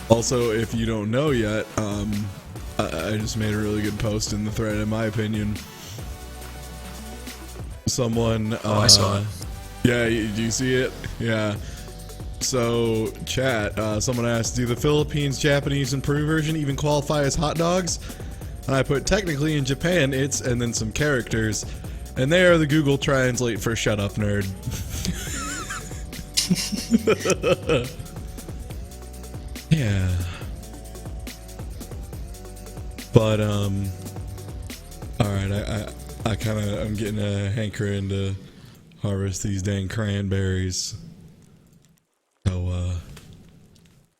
Also, if you don't know yet, I just made a really good post in the thread, in my opinion. Someone, I saw it. Yeah, do you see it? Yeah. So, chat, someone asked, do the Philippines, Japanese, and Peru version even qualify as hot dogs? And I put, technically in Japan, it's, and then some characters. And they are the Google Translate for shut up, nerd. Yeah. But, alright, I'm getting a hankering to harvest these dang cranberries. So,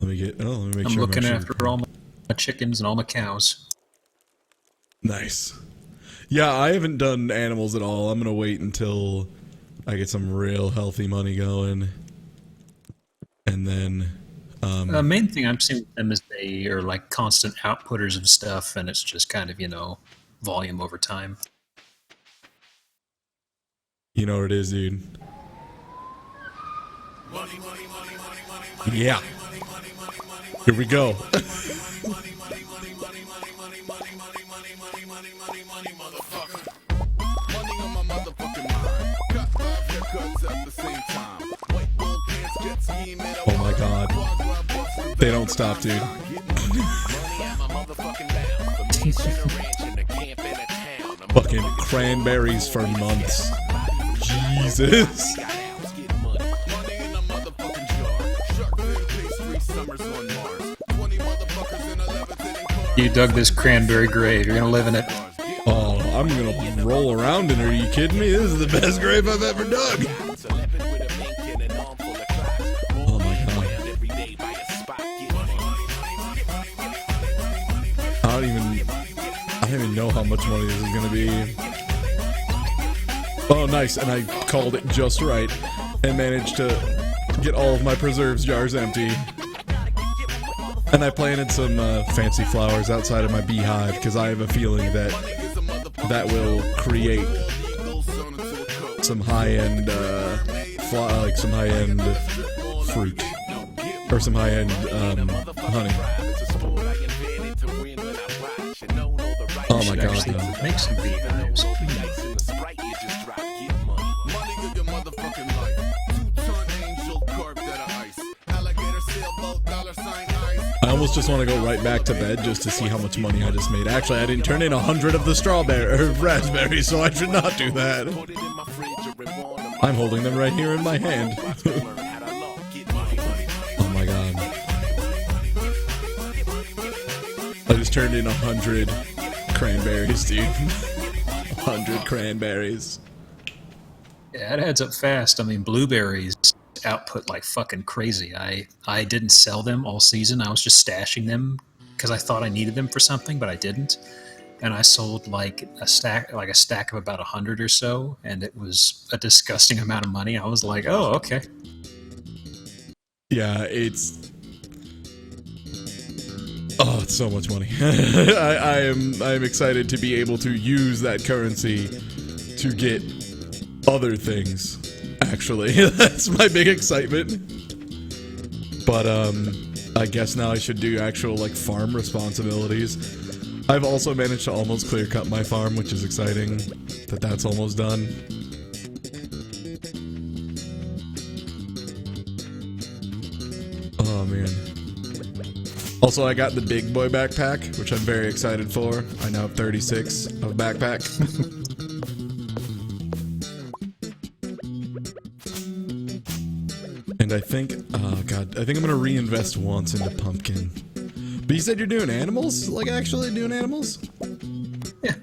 let me make I'm sure looking after all my chickens and all my cows. Nice. Yeah, I haven't done animals at all. I'm gonna wait until I get some real healthy money going. And then, The main thing I'm seeing with them is they are like constant outputters of stuff, and it's just kind of, volume over time. you know what it is, dude. Yeah. Here we go. Oh my god. They don't stop, dude. Fucking cranberries for months. Jesus. You dug this cranberry grave. You're gonna live in it. Oh, I'm gonna roll around in her. Are you kidding me? This is the best grave I've ever dug. Oh my god. I don't even know how much money this is gonna be. Oh, nice. And I called it just right and managed to get all of my preserves jars empty. And I planted some fancy flowers outside of my beehive because I have a feeling that will create some high-end, some high-end fruit or some high-end honey. Oh my god! No. Make some beehives. I almost just want to go right back to bed just to see how much money I just made. Actually, I didn't turn in 100 of the raspberries, so I should not do that. I'm holding them right here in my hand. Oh my god. I just turned in 100 cranberries, dude. 100 cranberries. Yeah, it adds up fast. I mean, blueberries output like fucking crazy. I didn't sell them all season. I was just stashing them because I thought I needed them for something, but I didn't. And I sold like a stack of about 100 or so, and it was a disgusting amount of money. I was like, oh, okay. Yeah, it's so much money. I'm excited to be able to use that currency to get other things. Actually, that's my big excitement. But I guess now I should do actual like farm responsibilities. I've also managed to almost clear cut my farm, which is exciting. That's almost done. Oh man. Also, I got the big boy backpack, which I'm very excited for. I now have 36 of backpack. And I think, oh god, I think I'm gonna reinvest once into pumpkin. But you said you're doing animals? Like actually doing animals? Yeah.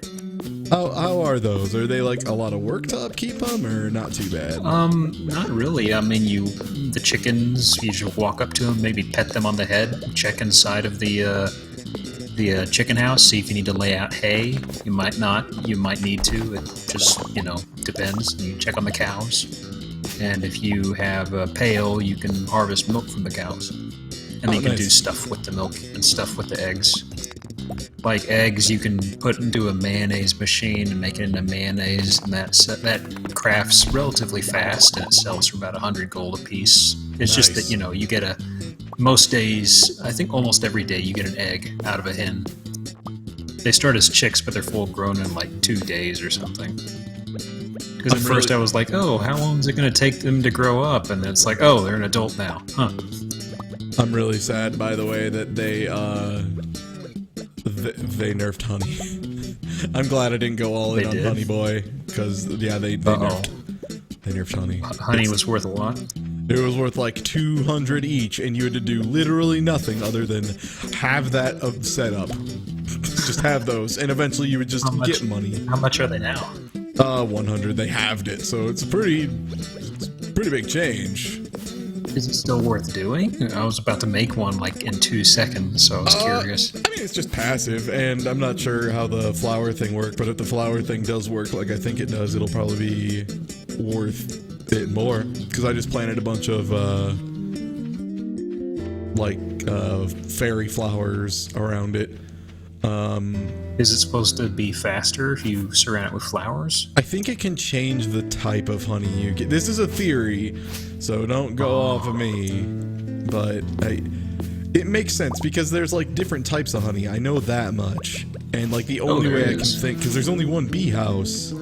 How are those? Are they like a lot of work to upkeep them, or not too bad? Not really. I mean, the chickens, you just walk up to them, maybe pet them on the head, check inside of the chicken house, see if you need to lay out hay. You might not. You might need to. It just, depends. You check on the cows. And if you have a pail, you can harvest milk from the cows. And then you can do stuff with the milk and stuff with the eggs. Like eggs, you can put into a mayonnaise machine and make it into mayonnaise, and that crafts relatively fast, and it sells for about 100 gold a piece. It's just that, you get most days, I think almost every day, you get an egg out of a hen. They start as chicks, but they're full grown in like 2 days or something. Because at first I was like, oh, how long is it going to take them to grow up? And it's like, oh, they're an adult now. Huh. I'm really sad, by the way, that they nerfed Honey. I'm glad I didn't go all in on Honey Boy, because, yeah, they nerfed Honey. Honey was worth a lot. It was worth like 200 each, and you had to do literally nothing other than have that set up. Just have those, and eventually you would just get money. How much are they now? 100. They halved it, so it's a pretty big change. Is it still worth doing? I was about to make one like in 2 seconds, so I was curious. I mean, it's just passive, and I'm not sure how the flower thing worked, but if the flower thing does work like I think it does, it'll probably be worth it more, because I just planted a bunch of fairy flowers around it. Is it supposed to be faster if you surround it with flowers? I think it can change the type of honey you get. This is a theory, so don't go off of me, but it makes sense because there's like different types of honey. I know that much, and like the only way I can think, because there's only one bee house.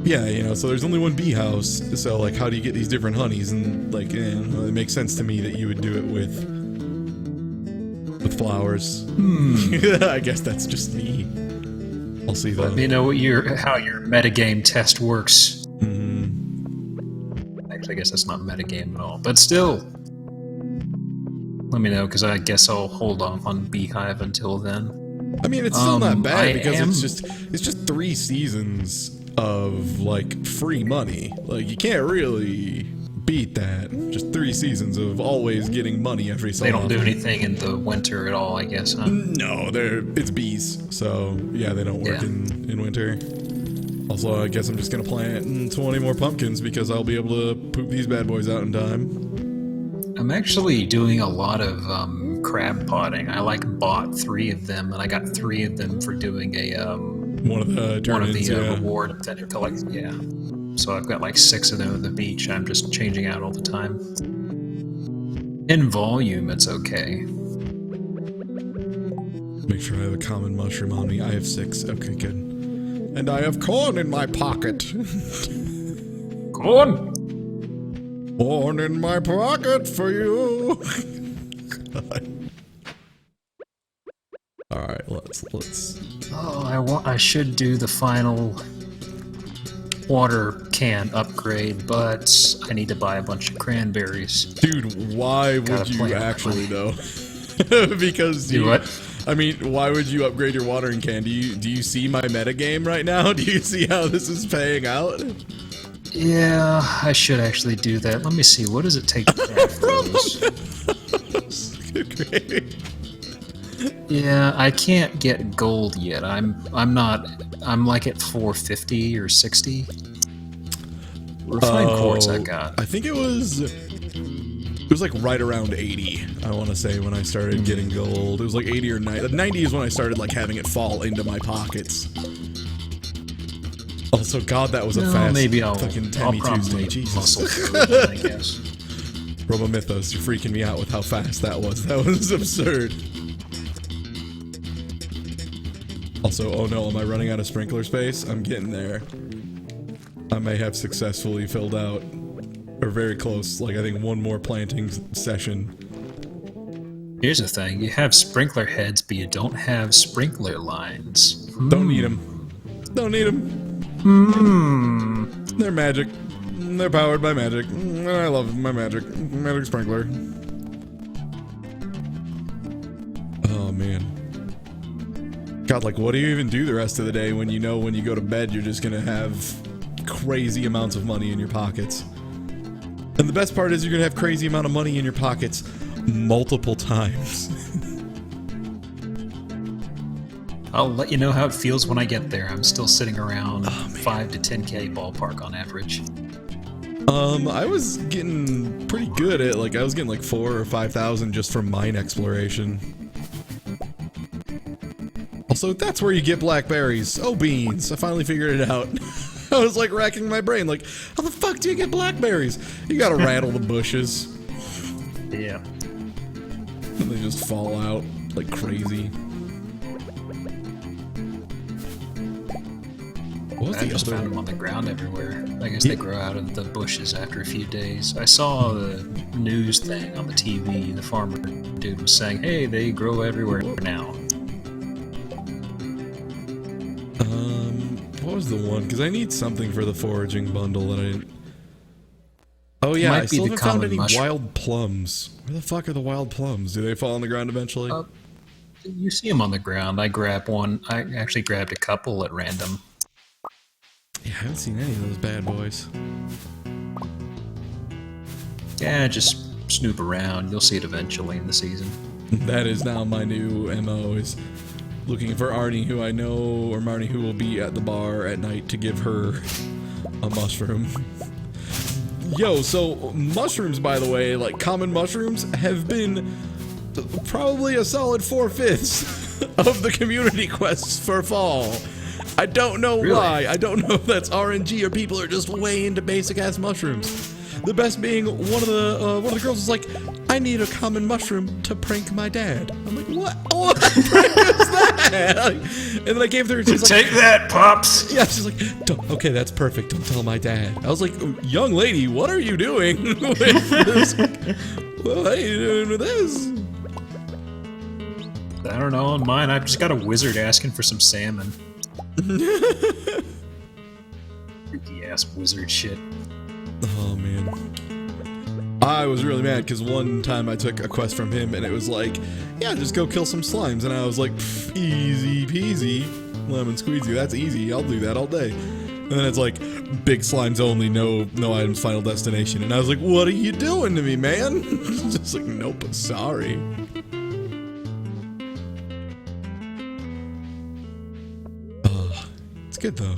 Yeah, you know, so there's only one bee house, so like how do you get these different honeys? And like, it makes sense to me that you would do it with flowers. I guess that's just me. I'll see though. Let me know how your metagame test works. Actually, I guess that's not metagame at all, but still. Let me know, because I guess I'll hold off on Beehive until then. I mean, it's still not bad, because it's just 3 seasons of like free money. Like, you can't really beat that. Just 3 seasons of always getting money every so often. They don't do anything in the winter at all, I guess, huh? No, it's bees, so yeah, they don't work in winter. Also, I guess I'm just gonna plant 20 more pumpkins because I'll be able to poop these bad boys out in time. I'm actually doing a lot of crab potting. I bought 3 of them, and I got 3 of them for doing a one of the reward that you're collecting. Yeah. So I've got like 6 of them at the beach. I'm just changing out all the time. In volume, it's okay. Make sure I have a common mushroom on me. I have 6. Okay, good. And I have corn in my pocket. Corn? Corn in my pocket for you. Alright, let's. Oh, I should do the final water can upgrade, but I need to buy a bunch of cranberries. Dude, why would you actually though? Because I mean, why would you upgrade your watering can? Do you see my metagame right now? Do you see how this is paying out? Yeah, I should actually do that. Let me see. What does it take to craft those? Great. Yeah, I can't get gold yet. I'm like at 450 or 60. Refined quartz I got. I think it was like right around 80, I want to say, when I started getting gold. It was like 80 or 90. 90 is when I started like having it fall into my pockets. Also, God, that was a fast fucking Tammy Tuesday. Jesus. It, I guess. Robomythos, you're freaking me out with how fast that was. That was absurd. Also, oh no, am I running out of sprinkler space? I'm getting there. I may have successfully filled out, or very close, like I think one more planting session. Here's the thing, you have sprinkler heads, but you don't have sprinkler lines. Don't need them. Don't need them. They're magic. They're powered by magic. I love my magic. Magic sprinkler. Oh man. God, like, what do you even do the rest of the day when you know when you go to bed you're just gonna have crazy amounts of money in your pockets? And the best part is you're gonna have crazy amount of money in your pockets multiple times. I'll let you know how it feels when I get there. I'm still sitting around 5 to 10k ballpark on average. I was getting pretty good at, like, I was getting like 4,000 or 5,000 just from mine exploration. Also, that's where you get blackberries. Oh, beans. I finally figured it out. I was like racking my brain, like, how the fuck do you get blackberries? You gotta rattle the bushes. Yeah. And they just fall out like crazy. I just found them on the ground everywhere. I guess they grow out of the bushes after a few days. I saw the news thing on the TV. The farmer dude was saying, hey, they grow everywhere now. What was the one? Because I need something for the foraging bundle that I didn't... Oh yeah, I still haven't found any wild plums. Where the fuck are the wild plums? Do they fall on the ground eventually? You see them on the ground. I grabbed one. I actually grabbed a couple at random. Yeah, I haven't seen any of those bad boys. Yeah, just snoop around. You'll see it eventually in the season. That is now my new MO, is looking for Arnie, who I know, or Marnie, who will be at the bar at night to give her a mushroom. Yo, so mushrooms, by the way, like common mushrooms, have been probably a solid 4/5 of the community quests for fall. I don't know why. I don't know if that's RNG or people are just way into basic ass mushrooms. The best being one of the girls was like, I need a common mushroom to prank my dad. I'm like, what? What prank is that? And then I gave her. She's like, take that, pops. Yeah, she's like, okay, that's perfect. Don't tell my dad. I was like, young lady, what are you doing with this? Well, how are you doing with this? I don't know. On mine, I've just got a wizard asking for some salmon. Freaky ass wizard shit. Oh man, I was really mad because one time I took a quest from him and it was like, yeah, just go kill some slimes, and I was like, easy peasy, lemon squeezy, that's easy, I'll do that all day. And then it's like, big slimes only, no items, final destination, and I was like, what are you doing to me, man? Just like, nope, sorry. It's good though.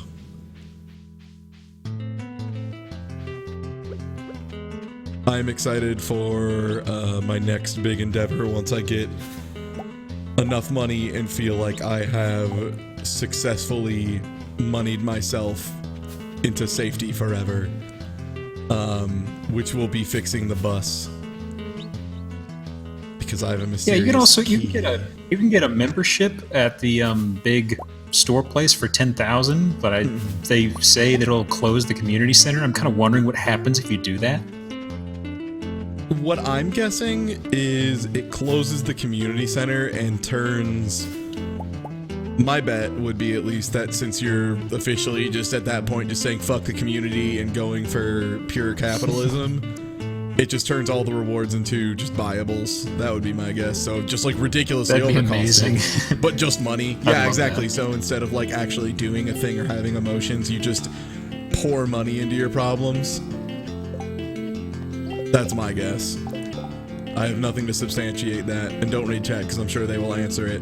I'm excited for my next big endeavor once I get enough money and feel like I have successfully moneyed myself into safety forever, which will be fixing the bus, because I have a mysterious you can get a membership at the big store place for 10,000, but they say that it'll close the community center. I'm kind of wondering what happens if you do that. What I'm guessing is it closes the community center and turns... My bet would be at least that since you're officially just at that point just saying fuck the community and going for pure capitalism, it just turns all the rewards into just buyables. That would be my guess. So just like ridiculously overcosted, but just money. Yeah, exactly. That. So instead of like actually doing a thing or having emotions, you just pour money into your problems. That's my guess. I have nothing to substantiate that, and don't read chat because I'm sure they will answer it.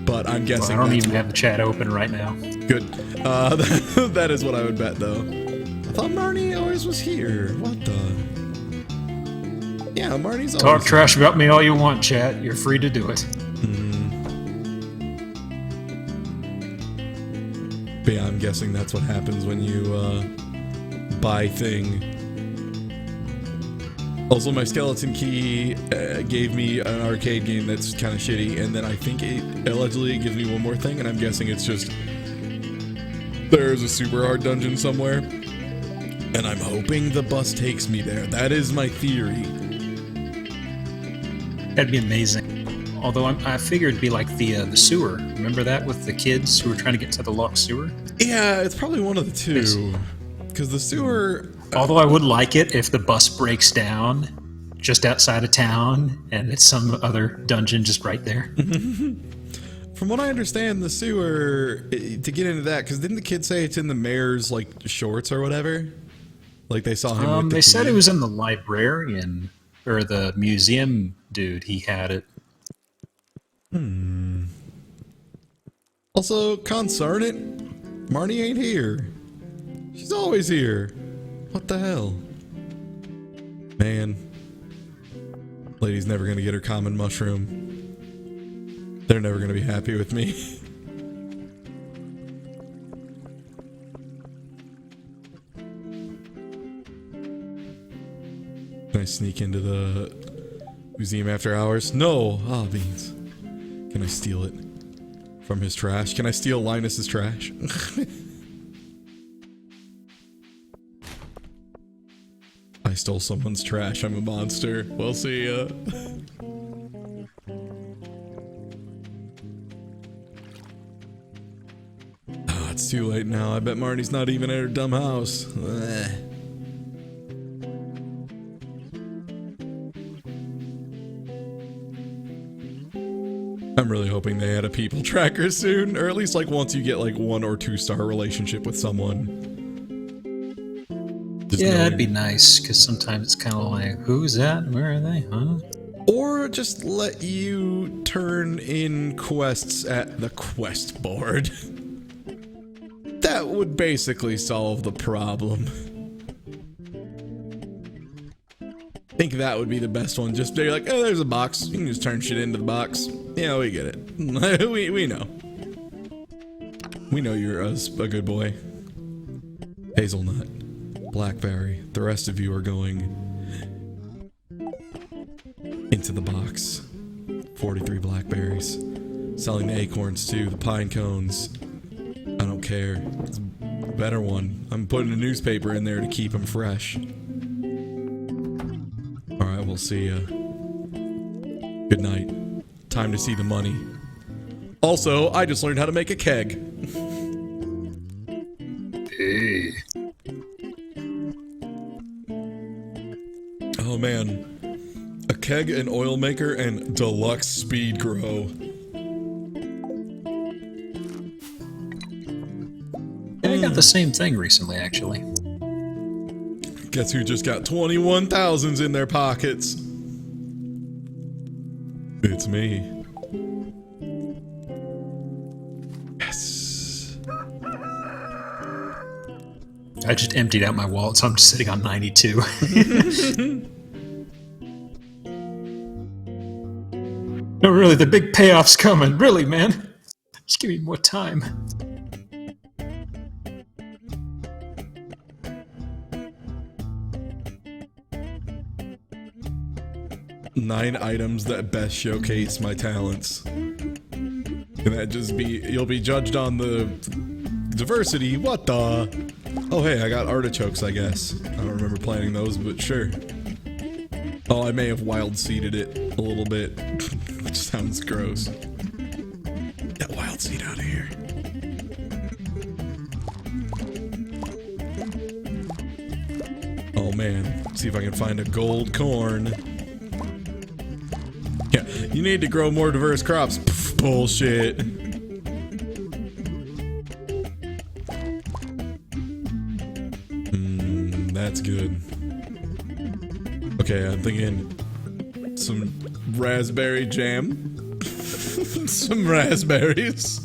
But I'm guessing. Well, I don't even have the chat open right now. Good. That is what I would bet, though. I thought Marnie always was here. What the? Yeah, Marnie's always Talk trash about me all you want, chat. You're free to do it. But yeah, I'm guessing that's what happens when you buy thing. Also, my skeleton key gave me an arcade game that's kind of shitty, and then I think it allegedly gives me one more thing, and I'm guessing it's just there's a super hard dungeon somewhere, and I'm hoping the bus takes me there. That is my theory. That'd be amazing. Although I figured it'd be like the sewer. Remember that with the kids who were trying to get to the locked sewer? Yeah, it's probably one of the two. Because the sewer... Although I would like it if the bus breaks down just outside of town and it's some other dungeon just right there. From what I understand, the sewer, to get into that, because didn't the kid say it's in the mayor's like shorts or whatever? Like they saw him with the They said it was in the librarian or the museum dude. He had it. Also, concern it, Marnie ain't here. She's always here. What the hell? Man. Lady's never gonna get her common mushroom. They're never gonna be happy with me. Can I sneak into the museum after hours? No! Ah, beans. Can I steal it from his trash? Can I steal Linus's trash? I stole someone's trash. I'm a monster. We'll see ya. Ah, it's too late now. I bet Marnie's not even at her dumb house. Ugh. I'm really hoping they add a people tracker soon, or at least like once you get like 1 or 2 star relationship with someone. Just Yeah, knowing. that'd be nice, because sometimes it's kind of like, who's that? Where are they? Huh? Or just let you turn in quests at the quest board. That would basically solve the problem. I think that would be the best one. Just be like, oh, there's a box. You can just turn shit into the box. Yeah, we get it. we know. We know you're a good boy. Hazelnut. Blackberry. The rest of you are going into the box. 43 blackberries. Selling the acorns too, the pine cones. I don't care. It's a better one. I'm putting a newspaper in there to keep them fresh. Alright, we'll see ya. Good night. Time to see the money. Also, I just learned how to make a keg. Hey. Oh man. A keg, an oil maker, and deluxe speed grow. Yeah, I got the same thing recently, actually. Guess who just got 21,000s in their pockets? It's me. Yes. I just emptied out my wallet, so I'm just sitting on 92. No, really, the big payoff's coming. Really, man. Just give me more time. Nine items that best showcase my talents. Can that just be, you'll be judged on the diversity? What the? Oh hey, I got artichokes, I guess. I don't remember planting those, but sure. Oh, I may have wild seeded it a little bit, which sounds gross. Get wild seed out of here. Oh man, see if I can find a gold corn. Yeah, you need to grow more diverse crops. Pff, bullshit. That's good. Okay, I'm thinking some raspberry jam. Some raspberries.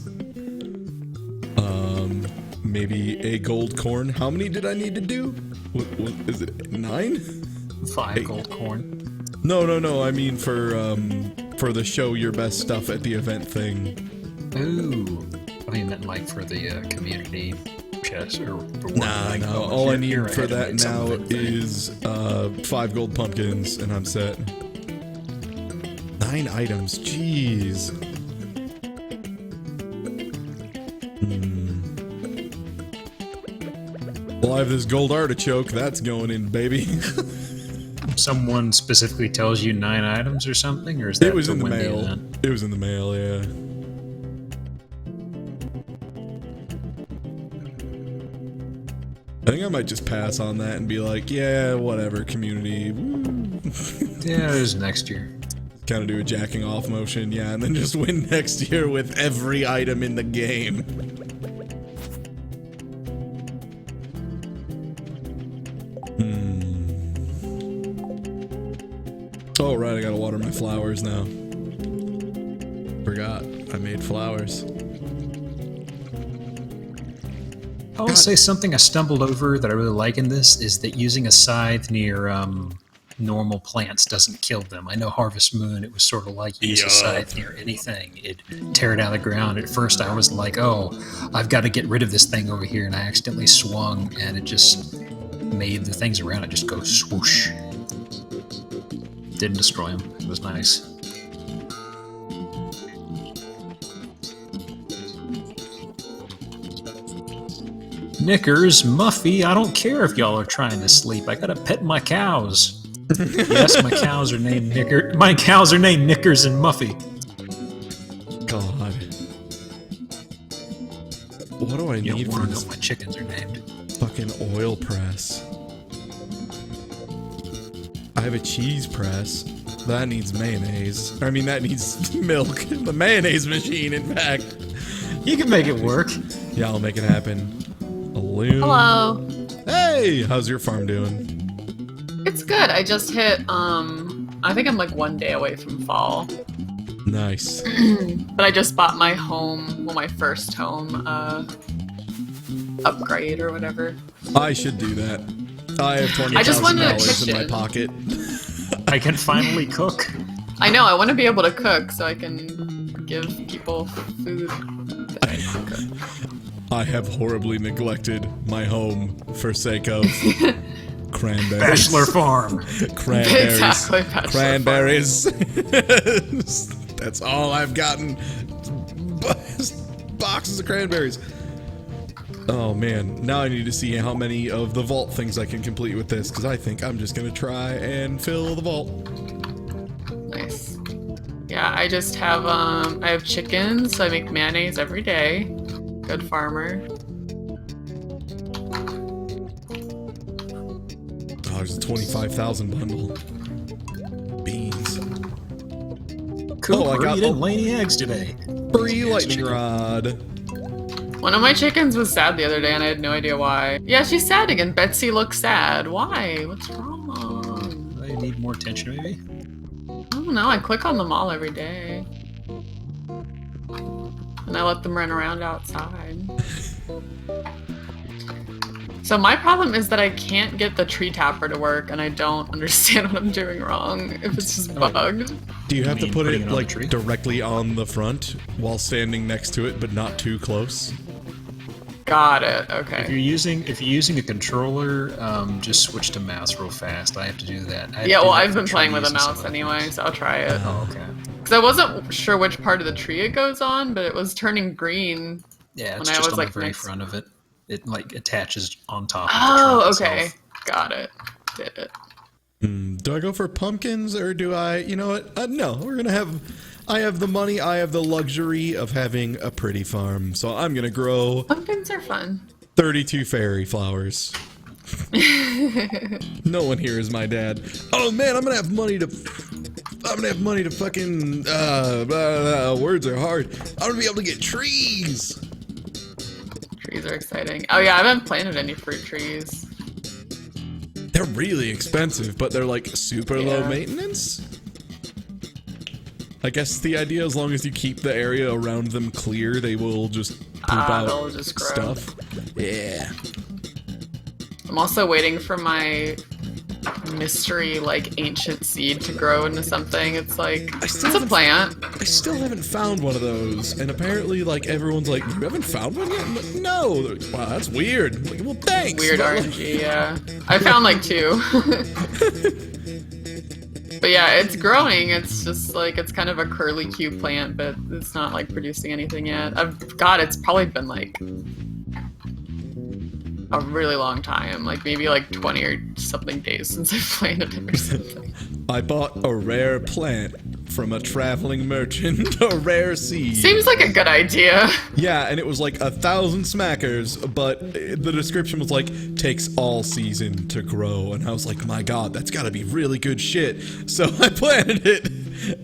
Maybe a gold corn. How many did I need to do? What is it? 9? 5 gold corn. No. I mean for the show your best stuff at the event thing. Ooh. I meant like for the community chest or for what? Nah, like, no. oh, All I here need for had to that make some now event thing. is 5 gold pumpkins, and I'm set. 9 items. Jeez. Well, I have this gold artichoke. That's going in, baby. Someone specifically tells you 9 items or something, or is that It was to in the win mail. event? It was in the mail, yeah. I think I might just pass on that and be like, yeah, whatever, community. Yeah, it was next year. Kind of do a jacking off motion, yeah, and then just win next year with every item in the game. Oh, right, I gotta water my flowers now. Forgot, I made flowers. I will say something I stumbled over that I really like in this is that using a scythe near normal plants doesn't kill them. I know Harvest Moon, it was sort of like use a scythe near anything. It'd tear it out of the ground. At first I was like, oh, I've got to get rid of this thing over here, and I accidentally swung, and it just made the things around it just go swoosh. didn't destroy him. It was nice. Knickers, Muffy, I don't care if y'all are trying to sleep. I gotta pet my cows. Yes, my cows are named Knickers. My cows are named Knickers and Muffy. God. What do I You need don't for want to know this what my chickens are named. fucking oil press? I have a cheese press. That needs mayonnaise. I mean, that needs milk. The mayonnaise machine, in fact. You can make it work. Yeah, I'll make it happen. A loom. Hello. Hey, how's your farm doing? It's good. I just hit, I think I'm like 1 day away from fall. Nice. But I just bought my home, well, my first home, upgrade or whatever. I should do that. I have I just wanted a $20,000 in my kitchen. pocket. I can finally cook. I know, I want to be able to cook so I can give people food that I can cook. I have horribly neglected my home for sake of cranberries. Bachelor farm. Cranberries. Exactly, bachelor Cranberries. That's all I've gotten. Boxes of cranberries. Oh man, now I need to see how many of the vault things I can complete with this, because I think I'm just gonna try and fill the vault. Nice. Yeah, I just have, I have chickens, so I make mayonnaise every day. Good farmer. Oh, there's a 25,000 bundle. Beans. Cooper, I got you didn't lay any eggs today. Free lightning rod. One of my chickens was sad the other day and I had no idea why. Yeah, she's sad again. Betsy looks sad. Why? What's wrong? They need more attention, maybe? I don't know. I click on them all every day. And I let them run around outside. So my problem is that I can't get the tree tapper to work and I don't understand what I'm doing wrong. If it's just bugged. Do you have to mean put putting it it on the like tree? directly on the front while standing next to it, but not too close? Got it. If Okay. you're using a controller, just switch to mouse real fast. I have to do that. I have Yeah, to do well, that I've for been playing with a trees and mouse stuff. anyway, so I'll try it. Oh, okay. Because I wasn't sure which part of the tree it goes on, but it was turning green. Yeah, it's When I just was, on like, the very next- front of it. It like attaches on top of the Oh, trunk okay. itself. Got it. Did it. Do I go for pumpkins or do I, you know what? No, I have the money, I have the luxury of having a pretty farm. So I'm going to grow Pumpkins are fun. 32 fairy flowers. No one here is my dad. Oh man, I'm going to have money to fucking, words are hard. I'm going to be able to get trees. Trees are exciting. Oh yeah, I haven't planted any fruit trees. They're really expensive, but they're like super low Yeah. maintenance. I guess the idea, as long as you keep the area around them clear, they will just poop out they'll just grow. stuff. Yeah. I'm also waiting for my mystery, like, ancient seed to grow into something. It's like, it's a plant. I still haven't found one of those, and apparently, like, everyone's like, "You haven't found one yet?" I'm like, no. They're like, wow, that's weird. I'm like, well, thanks. Weird but, like- RNG, yeah. I found like 2. But yeah, it's growing. It's just like, it's kind of a curly Q plant, but it's not like producing anything yet. It's probably been like a really long time, like maybe like 20 or something days since I planted it or something. I bought a rare plant from a traveling merchant, a rare seed. Seems like a good idea. Yeah, and it was like 1,000 smackers, but the description was like, takes all season to grow. And I was like, my god, that's gotta be really good shit. So I planted it,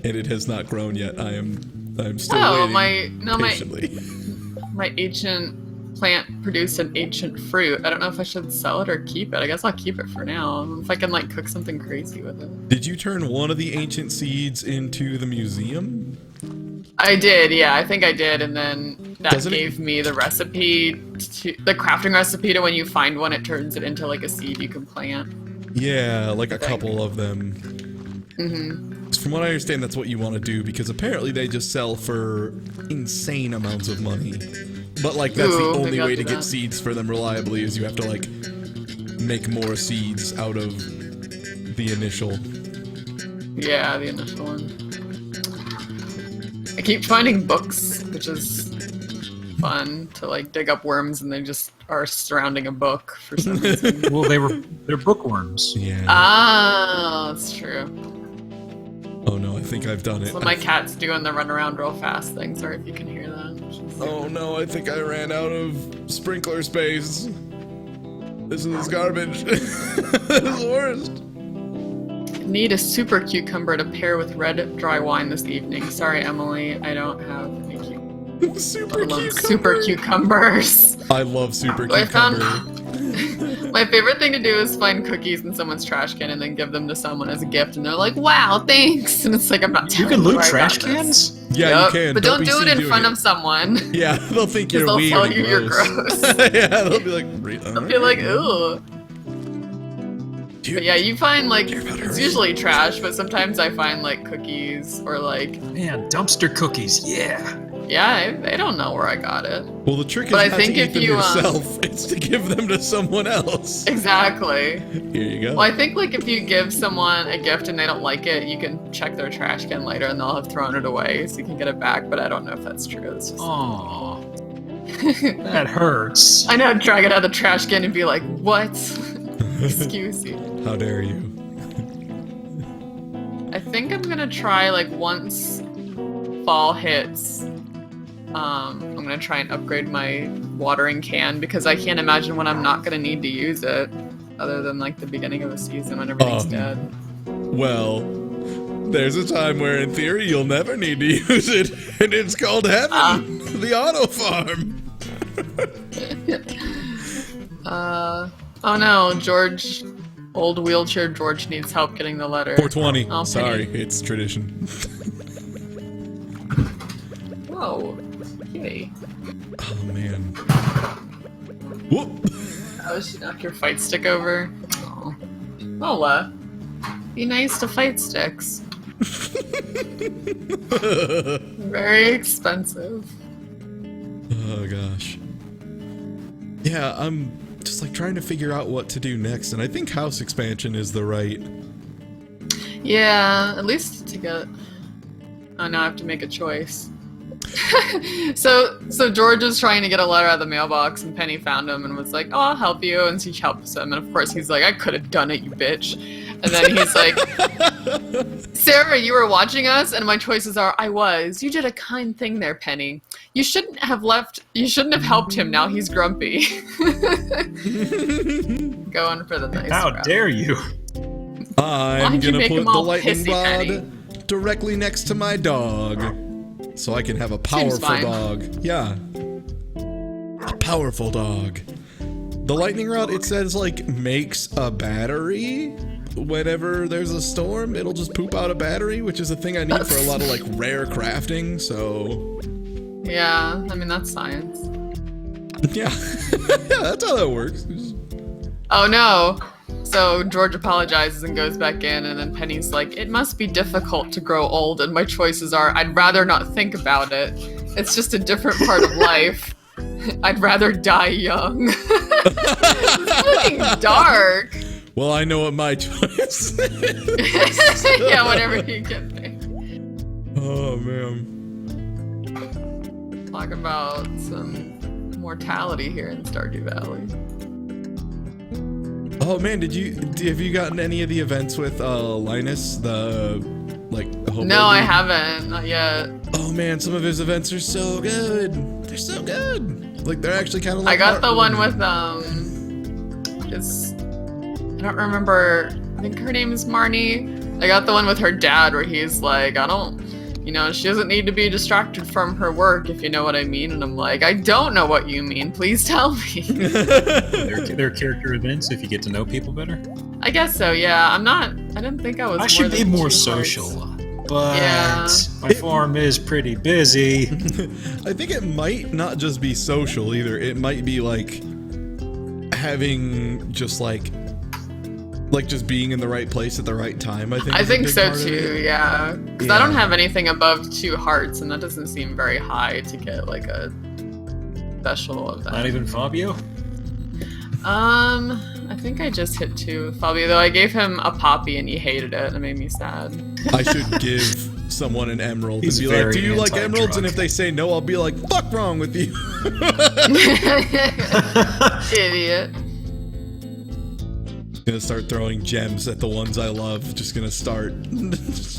and it has not grown yet. I'm still waiting patiently. My ancient plant produced an ancient fruit. I don't know if I should sell it or keep it. I guess I'll keep it for now. If I can like cook something crazy with it. Did you turn one of the ancient seeds into the museum? I did, yeah, I think I did, and then that Doesn't it- gave me the recipe, the crafting recipe to when you find one, it turns it into like a seed you can plant. Yeah, like a couple of them. From what I understand, that's what you want to do, because apparently they just sell for insane amounts of money. But like, that's Ooh, the only maybe I'll way do to get that. seeds for them reliably, is you have to like make more seeds out of the initial. Yeah, the initial one. I keep finding books, which is fun to like dig up worms, and they just are surrounding a book for some reason. Well, they're bookworms. Yeah. Ah, that's true. Oh no, I think I've done it. So my cat's doing the run around real fast thing. Sorry if you can hear that. Oh no, I think I ran out of sprinkler space. This is garbage. This is the worst. Need a super cucumber to pair with red dry wine this evening. Sorry, Emily, I don't have any super cucumbers. I love super I found cucumber. my favorite thing to do is find cookies in someone's trash can and then give them to someone as a gift, and they're like, "Wow, thanks!" And it's like, I'm not You telling can loot where I trash got this. cans? Yeah, Yep, you can. but don't be do it seen in doing front of someone. Yeah, they'll think you're they'll weird. tell and you you're gross. Yeah, they'll be like, They'll be like, "Ooh." But yeah, you find like care about it's her? usually trash, but sometimes I find like cookies or like Man, dumpster cookies, yeah. they don't know where I got it. Well, the trick is But I not think to eat if them you, yourself. It's to give them to someone else. Exactly. Here you go. Well, I think like if you give someone a gift and they don't like it, you can check their trash can later and they'll have thrown it away, so you can get it back. But I don't know if that's true. It's just... Aww, that hurts. I know, drag it out of the trash can and be like, "What? Excuse you." How dare you? I think I'm gonna try like once fall hits. I'm gonna try and upgrade my watering can because I can't imagine when I'm not gonna need to use it, other than like the beginning of the season when everything's dead. Well, there's a time where in theory you'll never need to use it, and it's called heaven, the auto farm. Oh no, George, old wheelchair George needs help getting the letter. 420. Oh, Sorry, Penny. it's tradition. Whoa, kitty. Oh man. Whoop. How did she knock your fight stick over? Oh. Lola, be nice to fight sticks. Very expensive. Oh gosh. Yeah, I'm just like trying to figure out what to do next, and I think house expansion is the right. Yeah, at least to get. Oh, now I have to make a choice. so George is trying to get a letter out of the mailbox, and Penny found him and was like, "Oh, I'll help you," and she helps him, and of course he's like, "I could have done it, you bitch," and then he's like, "Sarah, you were watching us, and my choices are, I was. You did a kind thing there, Penny. You shouldn't have helped him. Now he's grumpy." Going for the nice How route. dare you? I'm Why'd you gonna make put him the all lightning pissy, rod Penny? directly next to my dog, so I can have a Seems powerful fine. dog. Yeah, a powerful dog. The lightning rod, it says like makes a battery. Whenever there's a storm, it'll just poop out a battery, which is a thing I need for a lot of like rare crafting. So Yeah, I mean that's science. yeah, yeah, that's how that works. Oh no. So George apologizes and goes back in, and then Penny's like, "It must be difficult to grow old, and my choices are, I'd rather not think about it. It's just a different part of life. I'd rather die young." It's fucking dark. Well, I know what my choice is. Yeah, whatever you can think. Oh man. Talk about some mortality here in Stardew Valley. Oh man, have you gotten any of the events with Linus, the hobo No, I dude? haven't. Not yet. Oh man, some of his events are so good. They're so good. Like they're actually kind of like I got the one heartwarming. with I don't remember. I think her name is Marnie. I got the one with her dad where he's like, she doesn't need to be distracted from her work, if you know what I mean. And I'm like, I don't know what you mean. Please tell me. They're character events if you get to know people better. I guess so. Yeah, I didn't think I was. I should be than more 2 social, parts. but Yeah. my farm is pretty busy. I think it might not just be social either. It might be like having just like just being in the right place at the right time. I think I is a think big so part of too. it. Yeah, because Yeah. I don't have anything above 2 hearts, and that doesn't seem very high to get like a special event. Not even Fabio. I I think I just hit 2 Fabio, though I gave him a poppy and he hated it and it made me sad. I should give someone an emerald He's and be like, very do you like anti-drug. emeralds? And if they say no, I'll be like, fuck wrong with you. Idiot. Gonna start throwing gems at the ones I love. Just gonna start.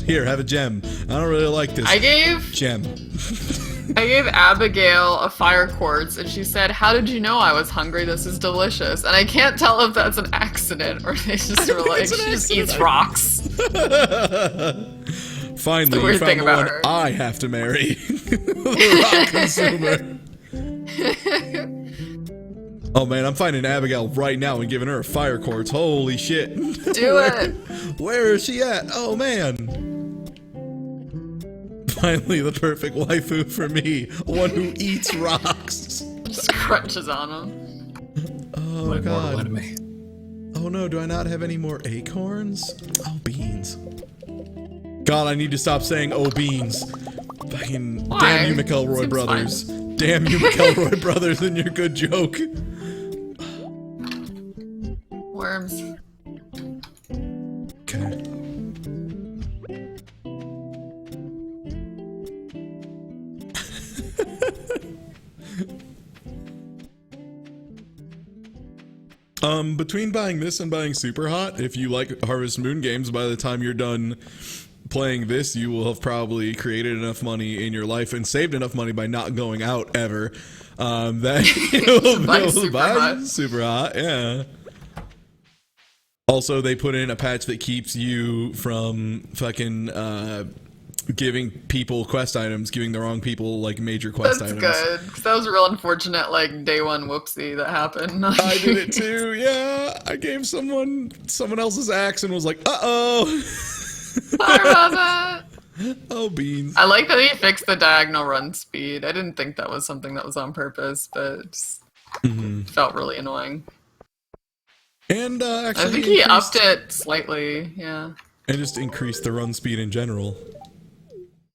Here, have a gem. I don't really like this. I gave Gem. Abigail a fire quartz and she said, "How did you know I was hungry? This is delicious." And I can't tell if that's an accident or they just were like, she just eats rocks. Finally, you weird found thing the about one her. I have to marry. The rock consumer. Oh man, I'm finding Abigail right now and giving her a fire quartz. Holy shit. Do it. Where is she at? Oh man. Finally, the perfect waifu for me. One who eats rocks. Just crunches on them. Oh My mortal god. enemy. Oh no, do I not have any more acorns? Oh, beans. God, I need to stop saying oh beans. Fucking Why? damn you McElroy Seems brothers. Damn you McElroy brothers and your good joke. Worms. Okay. Between buying this and buying Super Hot, if you like Harvest Moon games, by the time you're done playing this, you will have probably created enough money in your life and saved enough money by not going out ever. That you'll Buy be able to Super buy Hot. Super Hot, yeah. Also, they put in a patch that keeps you from fucking giving people quest items, giving the wrong people like major quest That's items. good. 'Cause that was a real unfortunate, like, day one whoopsie that happened. I did it too, yeah. I gave someone else's axe and was like, uh-oh. Sorry about that. Oh, beans. I like that he fixed the diagonal run speed. I didn't think that was something that was on purpose, but it just felt really annoying. And actually, I think he increased- upped it slightly, yeah. and just increased the run speed in general.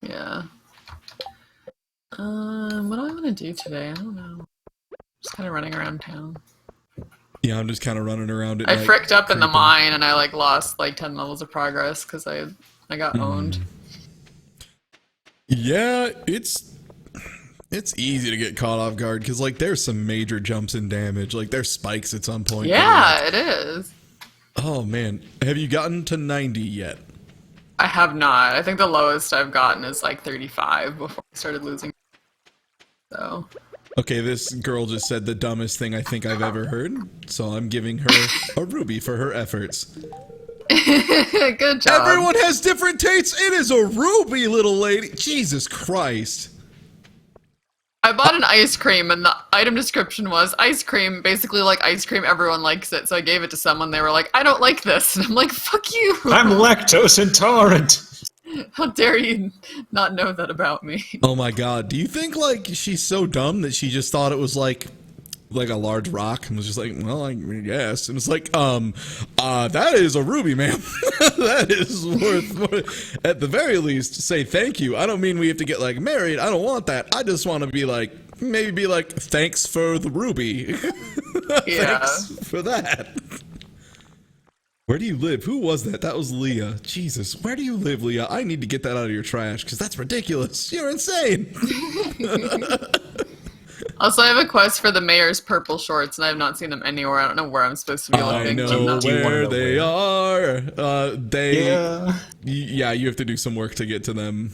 Yeah. What do I want to do today? I don't know. Just kind of running around town. Yeah, I'm just kind of running around at I night, fricked up in the creeping. mine and I like lost like 10 levels of progress because I got owned. Yeah, it's easy to get caught off guard because like there's some major jumps in damage. Like there's spikes at some point. Yeah, it is. Oh man, have you gotten to 90 yet? I have not. I think the lowest I've gotten is like 35 before I started losing. So. Okay, this girl just said the dumbest thing I think I've ever heard, so I'm giving her a ruby for her efforts. Good job. Everyone has different tastes. It is a ruby, little lady. Jesus Christ. I bought an ice cream and the item description was ice cream, basically like ice cream, everyone likes it. So I gave it to someone, they were like, I don't like this. And I'm like, fuck you. I'm lactose intolerant. How dare you not know that about me? Oh my god, do you think like she's so dumb that she just thought it was like a large rock and was just like, well, I guess. And it's like, that is a ruby, ma'am. That is worth, at the very least, say thank you. I don't mean we have to get like married. I don't want that. I just want to be like, maybe be like, thanks for the ruby. Yeah. Thanks for that. Where do you live? Who was that? That was Leah. Jesus. Where do you live, Leah? I need to get that out of your trash because that's ridiculous. You're insane. Also, I have a quest for the mayor's purple shorts, and I have not seen them anywhere. I don't know where I'm supposed to be I looking. know I'm not- Do you wanna where know they where? are. Yeah. Yeah, you have to do some work to get to them.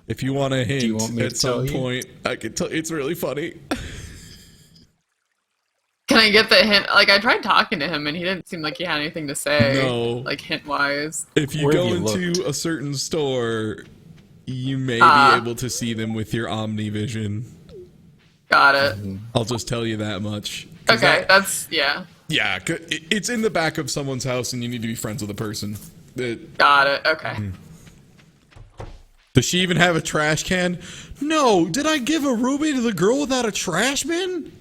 If you want a hint you want me at to tell some you? point, I can tell. It's really funny. Can I get the hint? Like, I tried talking to him, and he didn't seem like he had anything to say. No. Like, hint-wise. If you Where go have you into a certain store, you may be able to see them with your Omni vision. Got it. I'll just tell you that much. 'Cause Okay, that- that's, yeah. yeah, it's in the back of someone's house, and you need to be friends with the person. Got it, okay. Does she even have a trash can? No. Did I give a ruby to the girl without a trash bin?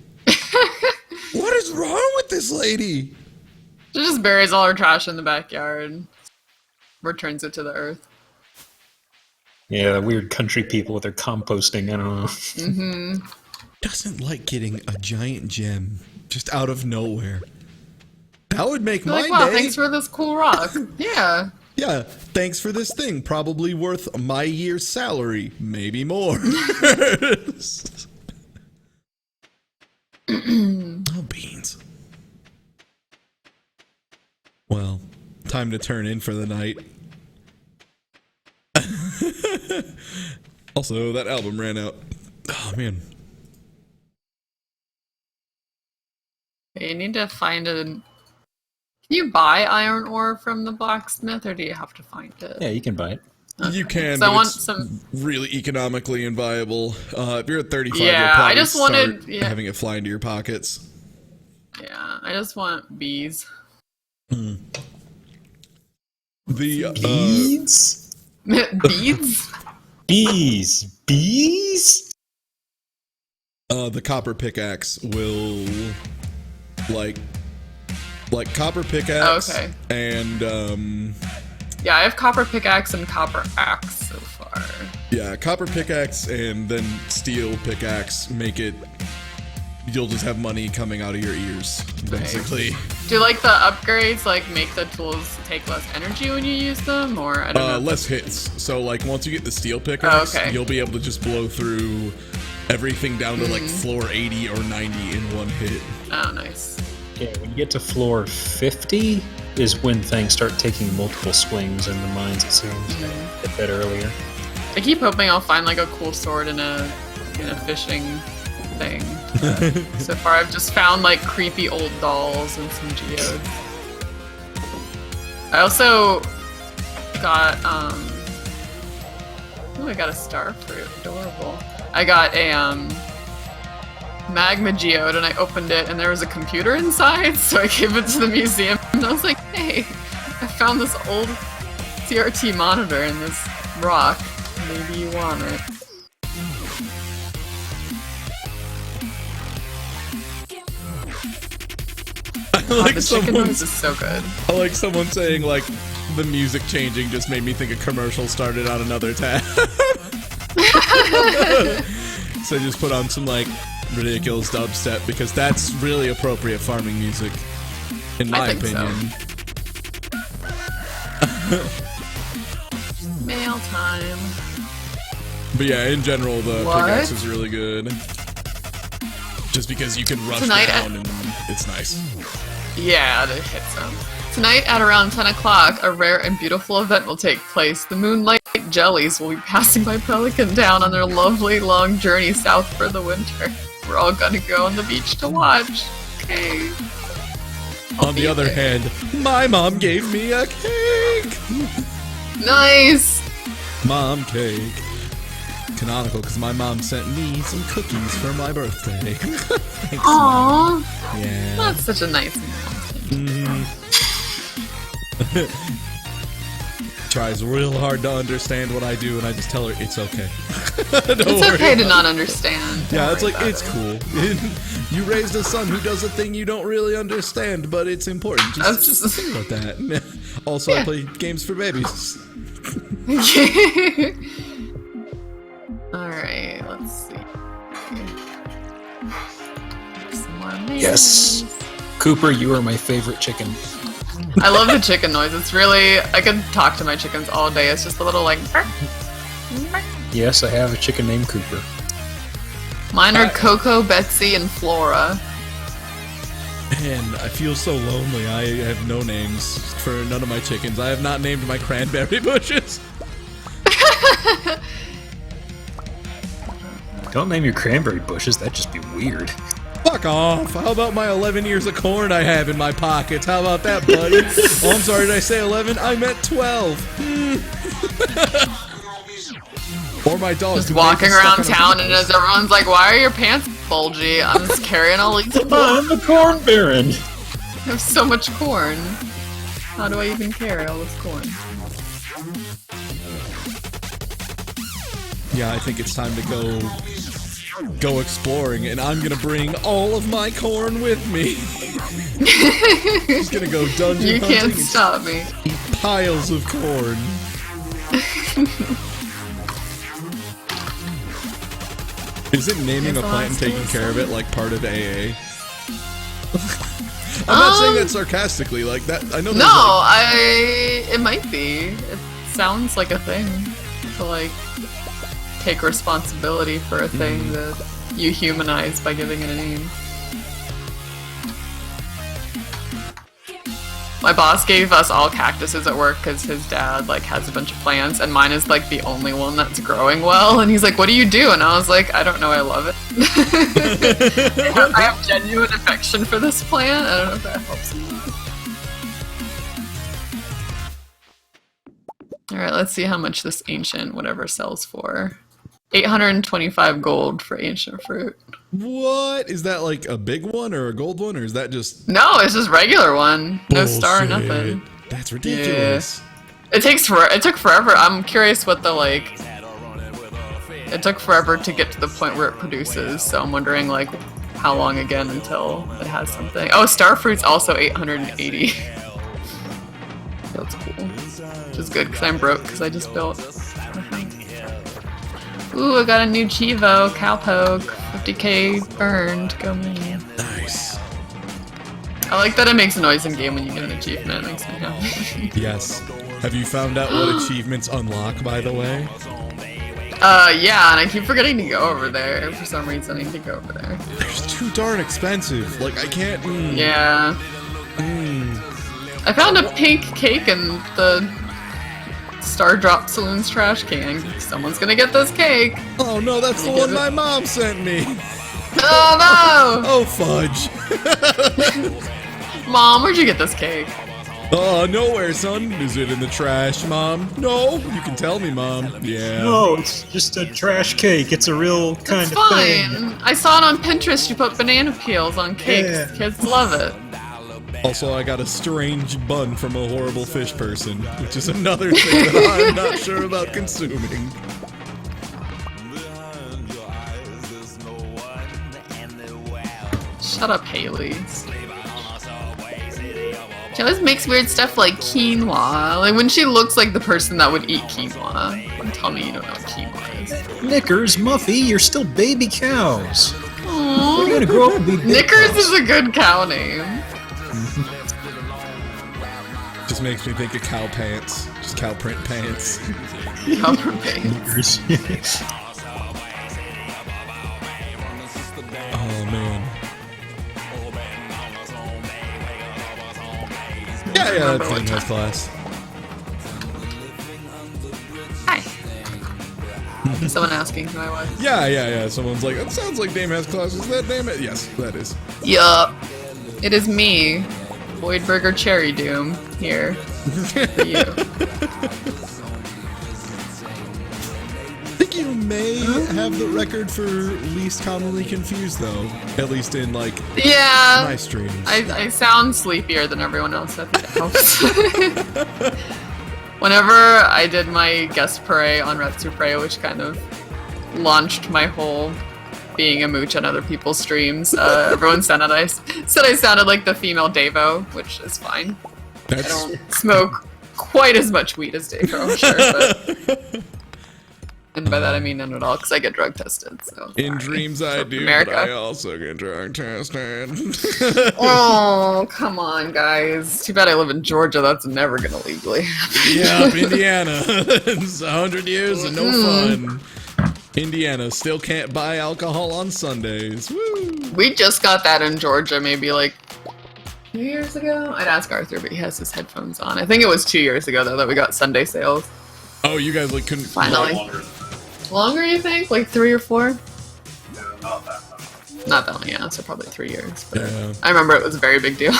What is wrong with this lady? She just buries all her trash in the backyard. Returns it to the earth. Yeah, weird country people with their composting. I don't know. Doesn't like getting a giant gem just out of nowhere. That would make You're my like, wow, day. thanks for this cool rock. Yeah. Yeah, thanks for this thing. Probably worth my year's salary. Maybe more. Oh, beans. Well, time to turn in for the night. Also, that album ran out. Oh, man. You need to find a... Can you buy iron ore from the blacksmith, or do you have to find it? Yeah, you can buy it. You can, So I but want it's some... really economically inviable. If you're at 35, Yeah, you'll probably I just wanted- start yeah. having it fly into your pockets. Yeah, I just want bees. The Bees? Beads? Bees? The copper pickaxe will like copper pickaxe Okay. and Yeah, I have copper pickaxe and copper axe so far. yeah, copper pickaxe and then steel pickaxe make it. You'll just have money coming out of your ears, basically. Do like the upgrades like make the tools take less energy when you use them, or I don't know? Less hits. So like once you get the steel pickaxe, okay. you'll be able to just blow through everything down to like floor 80 or 90 in one hit. Oh, nice. Yeah, when you get to floor 50 is when things start taking multiple swings in the mines, it seems. Hit that earlier. I keep hoping I'll find like a cool sword in a fishing thing. So far, I've just found like creepy old dolls and some geodes. I also got oh, I got a star fruit. Adorable. I got a magma geode and I opened it and there was a computer inside, so I gave it to the museum and I was like, hey, I found this old CRT monitor in this rock. Maybe you want it. The chicken noise is so good. I like someone saying like the music changing just made me think a commercial started on another tab. So just put on some like ridiculous dubstep because that's really appropriate farming music, in my opinion. Mail time. But yeah, in general, the What? pickaxe is really good. Just because you can rush Tonight down and it's nice. Yeah, to hit some. Tonight at around 10 o'clock, a rare and beautiful event will take place. The Moonlight Jellies will be passing by Pelican Town on their lovely long journey south for the winter. We're all gonna go on the beach to watch. Okay. On the other hand, my mom gave me a cake! Nice! Mom cake. Canonical, because my mom sent me some cookies for my birthday. Thanks, Mom. Aww. Yeah. That's such a nice mom. Tries real hard to understand what I do, and I just tell her it's okay. It's okay to not understand. Yeah, Don't it's worry like, about it's it. cool. You raised a son who does a thing you don't really understand, but it's important. Just think about that. Also, I Yeah. play games for babies. Alright, let's see. Some more mayonnaise. Yes. Cooper, you are my favorite chicken. I love the chicken noise. It's really... I could talk to my chickens all day. It's just a little like... Yes, I have a chicken named Cooper. Mine are Coco, Betsy, and Flora. Man, I feel so lonely. I have no names for none of my chickens. I have not named my cranberry bushes. Don't name your cranberry bushes, that'd just be weird. Fuck off. How about my 11 ears of corn I have in my pockets? How about that, buddy? Oh, I'm sorry, did I say 11? I meant 12. Or my dog. Just who walking may be around stuck on a town and post. as everyone's like, why are your pants bulgy? I'm just carrying all these corn. I'm the corn baron! I have so much corn. How do I even carry all this corn? Yeah, I think it's time to go exploring, and I'm gonna bring all of my corn with me. Just gonna go dungeon You hunting can't and stop me. eat piles of corn. Isn't naming a plant and taking care of it like part of AA? I'm not saying that sarcastically. Like that, I know. No, it might be. It sounds like a thing to like take responsibility for a thing that you humanize by giving it a name. My boss gave us all cactuses at work because his dad like has a bunch of plants, and mine is like the only one that's growing well. And he's like, "What do you do?" And I was like, "I don't know. I love it. I have genuine affection for this plant. I don't know if that helps you." All right, let's see how much this ancient whatever sells for. 825 gold for ancient fruit. What is that? Like a big one or a gold one, or is that just No, it's just regular one. No star, bullshit? nothing. That's ridiculous. It took forever. I'm curious what the like. It took forever to get to the point where it produces, so I'm wondering like how long again until it has something. Oh, star fruit's also 880. That's cool. Which is good because I'm broke because I just built. Ooh, I got a new Chivo, Cowpoke, 50k burned, go me. Nice. I like that it makes a noise in game when you get an achievement, it makes me happy. Yes. Have you found out what achievements unlock, by the way? Yeah, and I keep forgetting to go over there. For some reason, I need to go over there. They're just too darn expensive. Like, I can't. Yeah. I found a pink cake in the Star Drop Saloon's trash can. Someone's gonna get this cake. Oh no, that's the one my mom sent me. Oh no! Oh fudge. Mom, where'd you get this cake? Oh, nowhere, son. Is it in the trash, Mom? No, you can tell me, Mom. Yeah. No, it's just a trash cake. It's a real kind It's of fine. thing. I saw it on Pinterest. You put banana peels on cakes. Yeah. Kids love it. Also, I got a strange bun from a horrible fish person, which is another thing that I'm not sure about consuming. Shut up, Haley. She always makes weird stuff like quinoa. Like when she looks like the person that would eat quinoa. Don't tell me you don't know what quinoa is. Knickers, Muffy, you're still baby cows. Aww. We're gonna grow up and be big Knickers cows. is a good cow name. Just makes me think of cow pants. Just cow print pants. Cow pants. Knickers. Oh man. Yeah, that's Dame has class. Hi. Someone asking who I was. Yeah. Someone's like, that sounds like Dame has class. Is that Dame? Yes, that is. Yup. It is me, Voidburger Cherry Doom, here for you. I think you may have the record for least commonly confused, though. At least in, like, Yeah. my streams. I sound sleepier than everyone else. I think it helps. Whenever I did my guest prey on Retsu Prey, which kind of launched my whole being a mooch on other people's streams, everyone said I sounded like the female Davo, which is fine. I That's don't smoke quite as much weed as Davo, I'm sure, but... And by that I mean none at all, because I get drug tested, so... in sorry. dreams I do, America. but I also get drug tested. Oh, come on, guys. Too bad I live in Georgia. That's never gonna legally happen. Yep, Indiana. It's 100 years and no fun. Indiana still can't buy alcohol on Sundays. Woo! We just got that in Georgia maybe like 2 years ago. I'd ask Arthur, but he has his headphones on. I think it was 2 years ago, though, that we got Sunday sales. Oh, you guys like couldn't. Finally. Longer, you think? Like 3 or 4? Not that long, yeah. So probably 3 years. But Yeah. I remember it was a very big deal.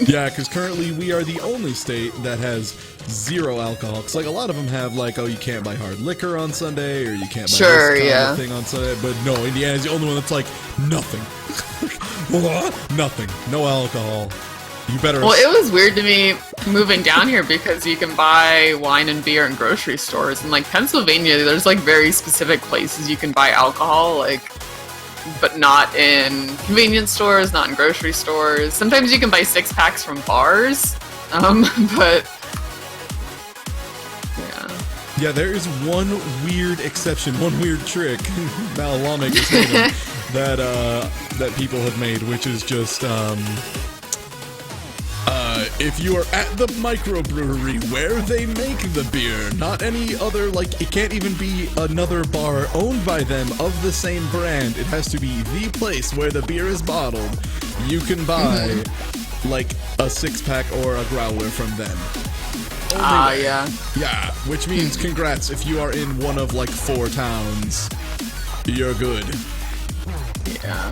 Yeah, because currently we are the only state that has zero alcohol. Because like a lot of them have like, oh, you can't buy hard liquor on Sunday, or you can't buy Sure, this kind yeah. of thing on Sunday. But no, Indiana's the only one that's like nothing, what? Nothing, no alcohol. You better. Well, it was weird to me moving down here because you can buy wine and beer in grocery stores. And like Pennsylvania, there's like very specific places you can buy alcohol, like, but not in convenience stores, not in grocery stores. Sometimes you can buy 6-packs from bars, but yeah. Yeah, there is one weird exception, one weird trick now lawmakers made them, that people have made, which is just if you are at the microbrewery where they make the beer, not any other, like, it can't even be another bar owned by them of the same brand. It has to be the place where the beer is bottled. You can buy, like, a 6-pack or a growler from them. Yeah. Yeah, which means congrats if you are in one of, like, 4 towns. You're good. Yeah.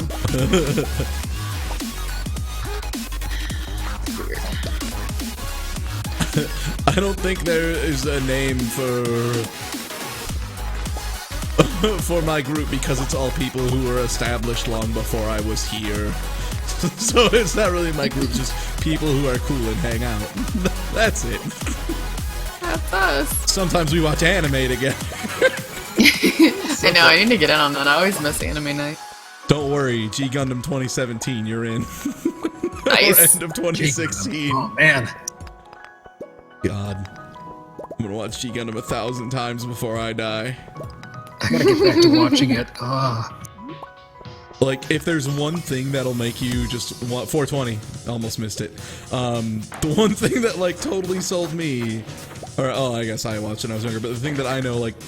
I don't think there is a name for my group because it's all people who were established long before I was here. So it's not really my group, just people who are cool and hang out. That's it. That's us. Sometimes we watch anime together. I know, I need to get in on that. I always miss anime night. Don't worry, G Gundam 2017, you're in. Nice. Or end of 2016. Oh man. God. I'm gonna watch G Gundam 1,000 times before I die. I gotta get back to watching it. Like, if there's one thing that'll make you just want 420, almost missed it. The one thing that like totally sold me, or I guess I watched it when I was younger, but the thing that I know, like,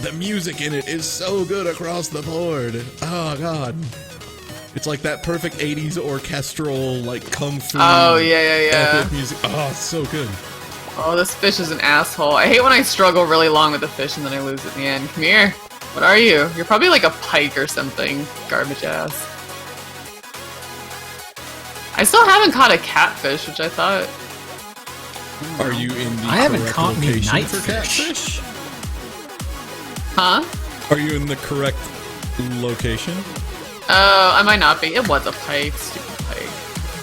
the music in it is so good across the board. Oh God, it's like that perfect 80s orchestral like kung fu. Oh yeah. Epic music. Oh, it's so good. Oh, this fish is an asshole. I hate when I struggle really long with the fish and then I lose at the end. Come here. What are you? You're probably like a pike or something. Garbage ass. I still haven't caught a catfish, which I thought... Are you in the I haven't correct caught any location for nightfish. catfish? Huh? Are you in the correct location? Oh, I might not be. It was a pike. Stupid pike.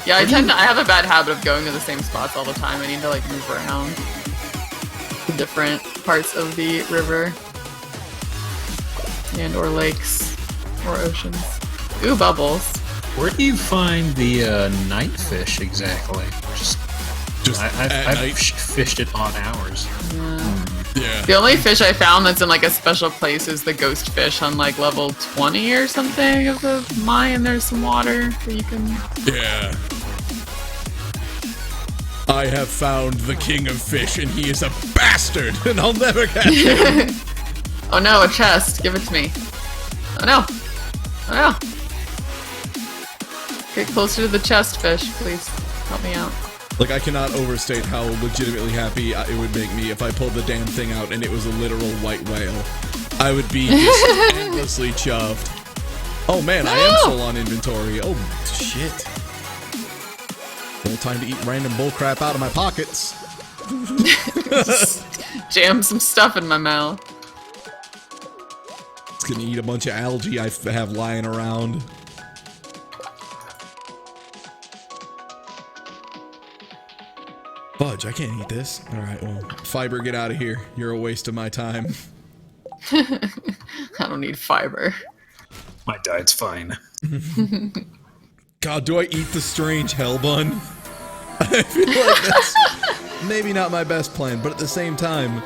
Yeah, I have a bad habit of going to the same spots all the time. I need to like move around to different parts of the river. And or lakes. Or oceans. Ooh, bubbles. Where do you find the nightfish exactly? I've fished it on hours. Yeah. The only fish I found that's in like a special place is the ghost fish on like level 20 or something of the mine. There's some water that you can... Yeah. I have found the king of fish and he is a bastard and I'll never catch him. Oh no, a chest. Give it to me. Oh no. Oh no. Get closer to the chest, fish, please. Help me out. Like, I cannot overstate how legitimately happy it would make me if I pulled the damn thing out and it was a literal white whale. I would be just endlessly chuffed. Oh man, I am full on inventory. Oh shit. No time to eat random bullcrap out of my pockets. Jam some stuff in my mouth. It's gonna eat a bunch of algae I have lying around. Fudge, I can't eat this. Alright, well, fiber, get out of here. You're a waste of my time. I don't need fiber. My diet's fine. God, do I eat the strange hell bun? I feel like that's maybe not my best plan, but at the same time,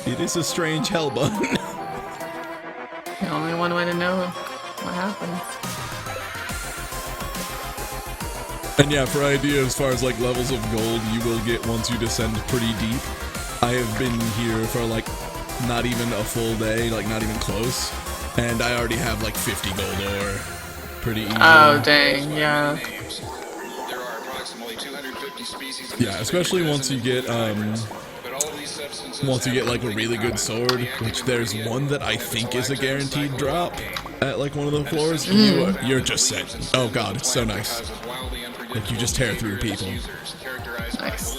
it is a strange hell bun. The only one way to know what happens. And yeah, for idea as far as like levels of gold you will get once you descend pretty deep, I have been here for like not even a full day, like not even close, and I already have like 50 gold ore. Pretty easy. Oh dang, yeah. Yeah, especially once you get like a really good sword, which there's one that I think is a guaranteed drop at like one of the floors. You're just set. Oh god, it's so nice. Like you just tear through people. Nice.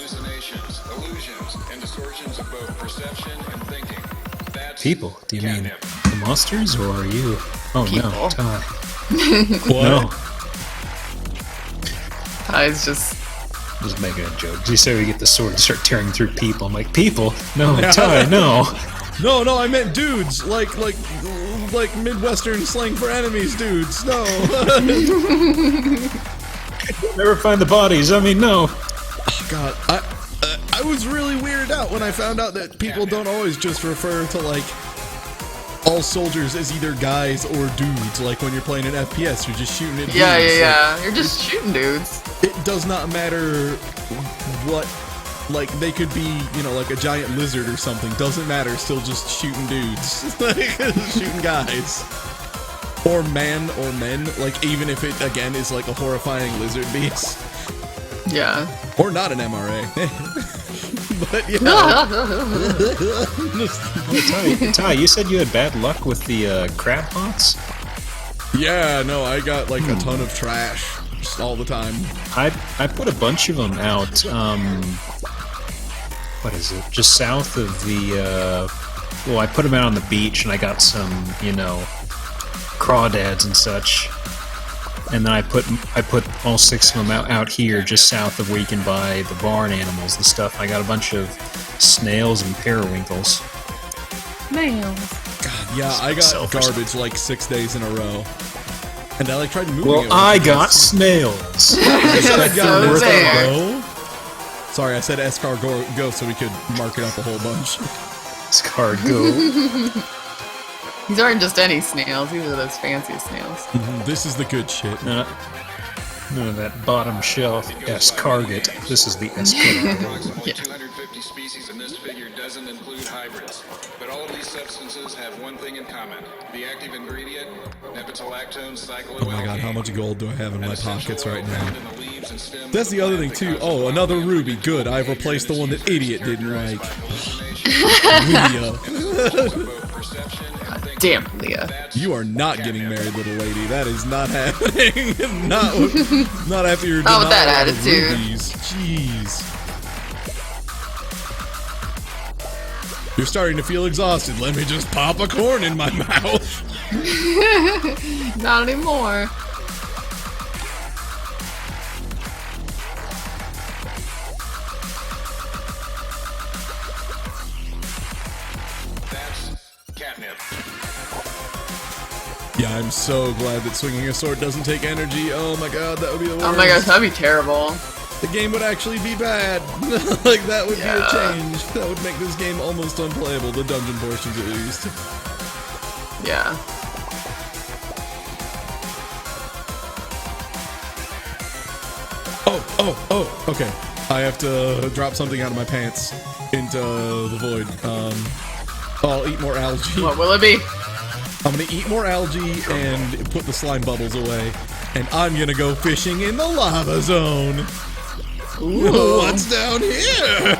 People? Do you mean the monsters or are you? Oh People. no, Ty. What? No, Ty's just... making a joke. You say we get the sword and start tearing through people. I'm like, people? No, Ty, no. No, I meant dudes. Like Midwestern slang for enemies, dudes. No. Never find the bodies. I mean, no. Oh, God, I was really weirded out when I found out that people don't always just refer to like all soldiers as either guys or dudes. Like when you're playing an FPS, you're just shooting at dudes. Yeah. You're just shooting dudes. It does not matter what, like, they could be, you know, like a giant lizard or something. Doesn't matter, still just shooting dudes. Like, shooting guys. Or man or men, like, even if it, again, is like a horrifying lizard beast. Yeah. Or not an MRA. But, yeah. Ty, you said you had bad luck with the crab pots? Yeah, no, I got, like, a ton of trash just all the time. I put a bunch of them out, what is it, just south of the, well, I put them out on the beach, and I got some, you know, crawdads and such, and then I put all 6 of them out here, just south of where you can buy the barn animals and stuff. I got a bunch of snails and periwinkles. Snails. God, yeah, I got Selfish. garbage like 6 days in a row. And I like tried moving it. Well, I got snails. I said I got So there. escargot. Sorry, I said escargot so we could mark it up a whole bunch. Escargot. These aren't just any snails. These are those fancy snails. This is the good shit. None of that bottom shelf escargot. This is the escargot. Approximately 250 species, and this figure doesn't include hybrids. But all of these substances have one thing in common. The active ingredient, nepentolactone cycloalkane. Oh my god, how much gold do I have in my pockets right now? That's the other thing too. Oh, another ruby. Good, I've replaced the one that idiot didn't like. Leah. Damn, Leah. You are not getting married, little lady. That is not happening. not after your Not with that denial of attitude. rubies. Jeez. You're starting to feel exhausted. Let me just pop a corn in my mouth. Not anymore. That's catnip. Yeah, I'm so glad that swinging a sword doesn't take energy. Oh my god, that would be the worst. Oh my gosh, that'd be terrible. The game would actually be bad. Like, that would be a Yeah. change. That would make this game almost unplayable, the dungeon portions at least. Yeah. Oh, okay. I have to drop something out of my pants into the void. I'll eat more algae. What will it be? I'm gonna eat more algae and put the slime bubbles away. And I'm gonna go fishing in the lava zone. Ooh. What's down here?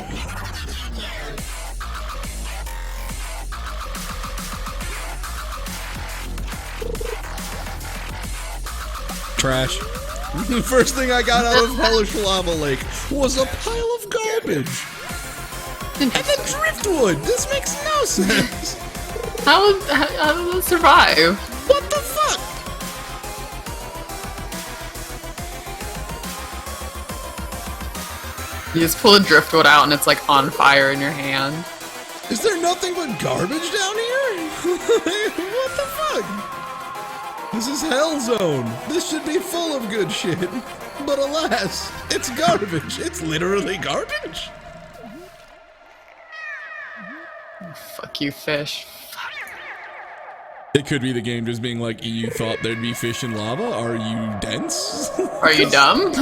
Trash. The first thing I got out of Hellish Lava Lake was a pile of garbage. And then driftwood. This makes no sense. How did it survive? What the fuck? You just pull a driftwood out and it's like on fire in your hand. Is there nothing but garbage down here? What the fuck? This is Hell Zone. This should be full of good shit. But alas, it's garbage. It's literally garbage. Fuck you, fish. It could be the game just being like, you thought there'd be fish in lava? Are you dense? Are you dumb?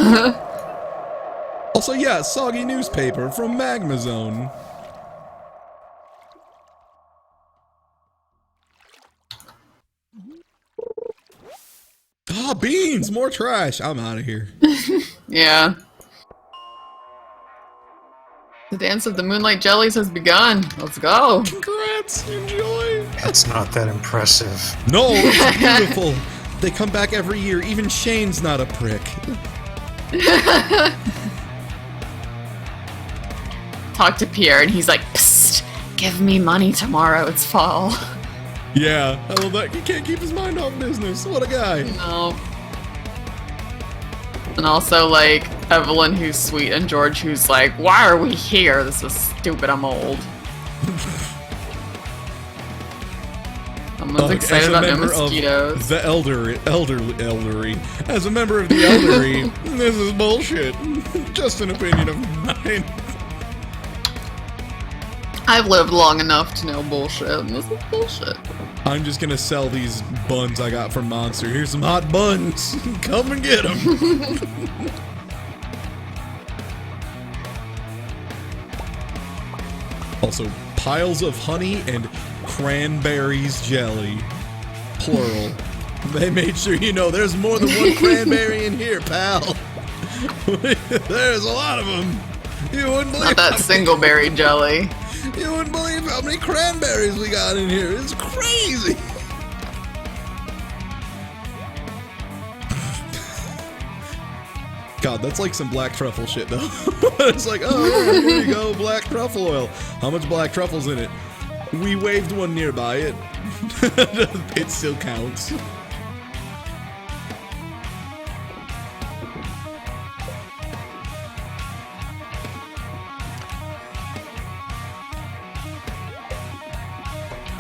Also, yeah, soggy newspaper from Magma Zone. Ah, beans! More trash! I'm out of here. Yeah. The dance of the moonlight jellies has begun. Let's go. Congrats! Enjoy! That's not that impressive. No, it's beautiful! They come back every year. Even Shane's not a prick. Talk to Pierre and he's like, psst, give me money tomorrow. It's fall. Yeah, I love that. He can't keep his mind off business. What a guy. No. And also, like, Evelyn, who's sweet, and George, who's like, why are we here? This is stupid, I'm old. Someone's excited about no mosquitoes. The elderly. As a member of the elderly, this is bullshit. Just an opinion of mine. I've lived long enough to know bullshit, and this is bullshit. I'm just gonna sell these buns I got from Monster. Here's some hot buns. Come and get them. Also, piles of honey and cranberries jelly. Plural. They made sure you know there's more than one cranberry in here, pal. There's a lot of them. You wouldn't believe Not that single berry jelly. You wouldn't believe how many cranberries we got in here. It's crazy. God, that's like some black truffle shit, though. It's like, oh, yeah, here you go, black truffle oil. How much black truffle's in it? We waved one nearby it. It still counts.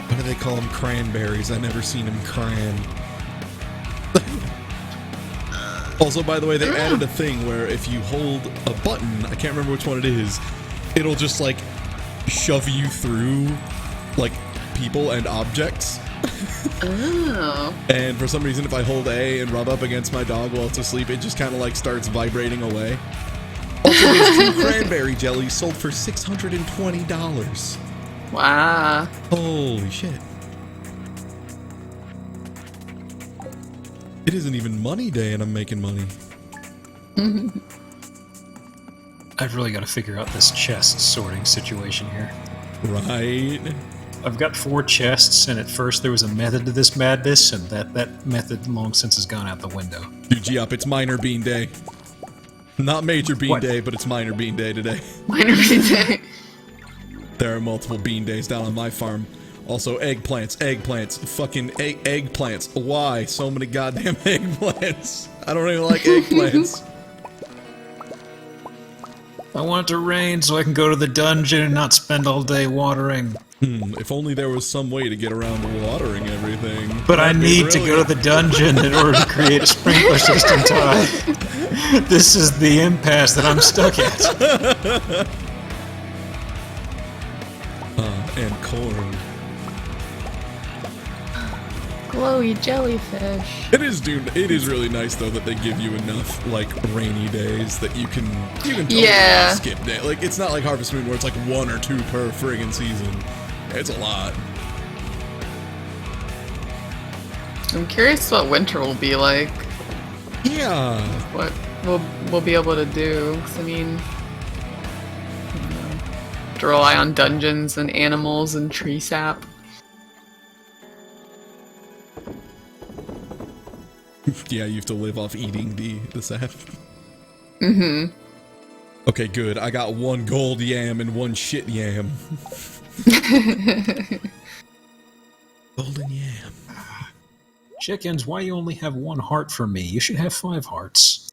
Why do they call them cranberries? I never seen them cran. Also, by the way, they added a thing where if you hold a button, I can't remember which one it is, it'll just like shove you through like people and objects. Oh. And for some reason, if I hold A and rub up against my dog while it's asleep, it just kind of like starts vibrating away. Also, those 2 cranberry jellies sold for $620. Wow. Holy shit. It isn't even money day and I'm making money. I've really got to figure out this chest sorting situation here. Right? I've got 4 chests, and at first there was a method to this madness, and that method long since has gone out the window. Dude, G-Up, it's minor bean day. Not major bean What? day, but it's minor bean day today. Minor day. There are multiple bean days down on my farm. Also, eggplants, fucking eggplants. Why so many goddamn eggplants? I don't even like eggplants. I want it to rain so I can go to the dungeon and not spend all day watering. If only there was some way to get around watering everything. But I That'd be need to go to the dungeon in order to create a sprinkler system tie. This is the impasse that I'm stuck at. And corn. Glowy jellyfish. It is, dude. It is really nice though that they give you enough like rainy days that you can totally Yeah. skip day. Like it's not like Harvest Moon where it's like 1 or 2 per friggin' season. It's a lot. I'm curious what winter will be like. Yeah. What we'll be able to do. 'Cause I mean, I don't know, to rely on dungeons and animals and tree sap. Yeah, you have to live off eating the sap. Mm-hmm. Okay, good. I got 1 gold yam and 1 shit yam. Golden yam. Chickens, why you only have 1 heart for me? You should have 5 hearts.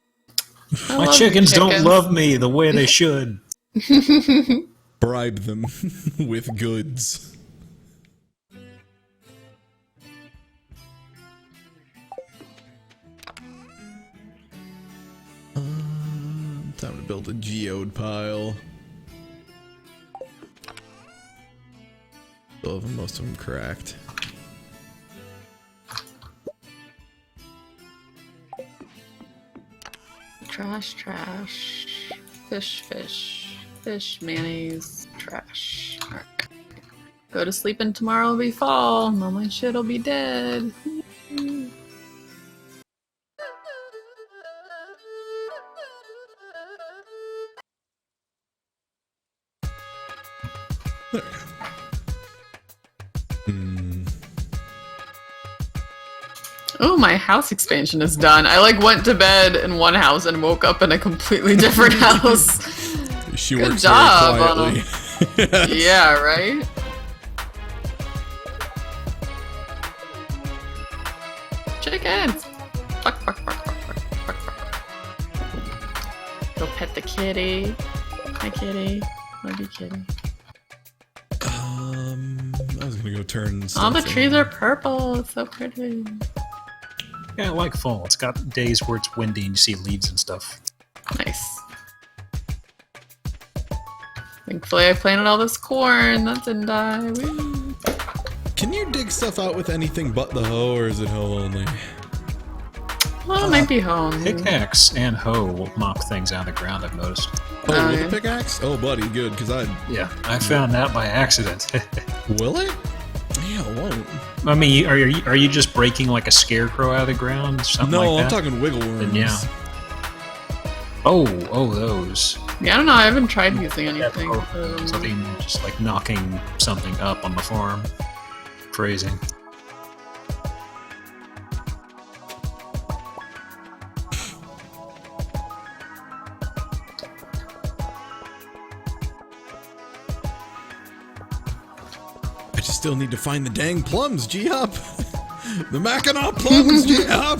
I My love chickens don't chickens. love me the way they should. Bribe them with goods. Time to build a geode pile. Still have most of them cracked. Trash, trash. Fish, fish. Fish, mayonnaise, trash. Alright. Go to sleep and tomorrow will be fall. And all my shit'll be dead. There. Oh, my house expansion is done. I like went to bed in one house and woke up in a completely different house. She Good works job, very quietly. Yeah, right? Chickens! Fuck, fuck, fuck, fuck, fuck, fuck, fuck. Go pet the kitty. Hi, kitty. Love you, kitty. I was gonna go turn All stuff the in. trees are purple. It's so pretty. Yeah, I like fall. It's got days where it's windy and you see leaves and stuff. Nice. The Thankfully, I planted all this corn. That didn't die. Woo. Can you dig stuff out with anything but the hoe, or is it hoe only? Well, it might be home. Pickaxe and hoe will knock things out of the ground, I've noticed. Oh, with yeah. a pickaxe? Oh, buddy, good, because Yeah, I found that by accident. Will it? Yeah, it won't. I mean, are you just breaking like a scarecrow out of the ground? Something No, like I'm that? talking wiggle worms. Then yeah. Oh, those. Yeah, I don't know. I haven't tried using anything. Something just like knocking something up on the farm. Crazy. I just still need to find the dang plums, G-Hop. The Mackinac plums, G-Hop.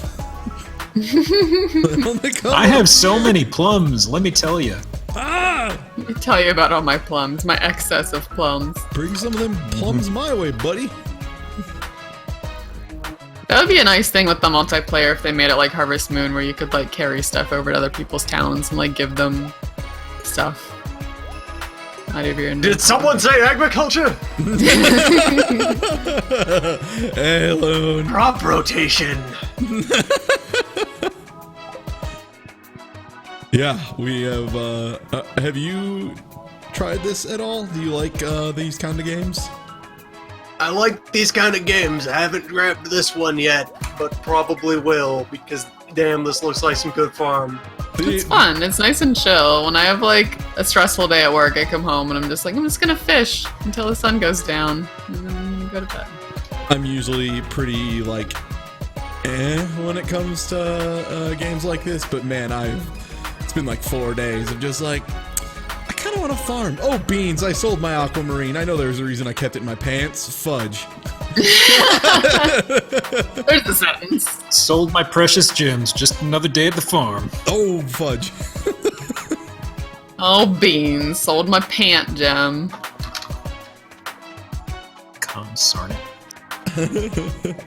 I have so many plums, let me tell you. Ah! Let me tell you about all my plums, my excess of plums. Bring some of them plums my way, buddy. That would be a nice thing with the multiplayer if they made it like Harvest Moon, where you could like carry stuff over to other people's towns and like give them stuff out of your Did someone say agriculture? Hey, Loon. Crop rotation. Yeah, we have you tried this at all? Do you like these kind of games? I like these kind of games. I haven't grabbed this one yet, but probably will, because damn, this looks like some good farm. It's fun. It's nice and chill. When I have like a stressful day at work, I come home and I'm just gonna fish until the sun goes down and then go to bed. I'm usually pretty like when it comes to games like this, but man, it's been like 4 days of just like I kind of want to farm. Oh, beans! I sold my aquamarine. I know there's a reason I kept it in my pants. Fudge. There's the sentence. Sold my precious gems, just another day at the farm. Oh, fudge. Oh, beans. Sold my pant gem. Consarn it.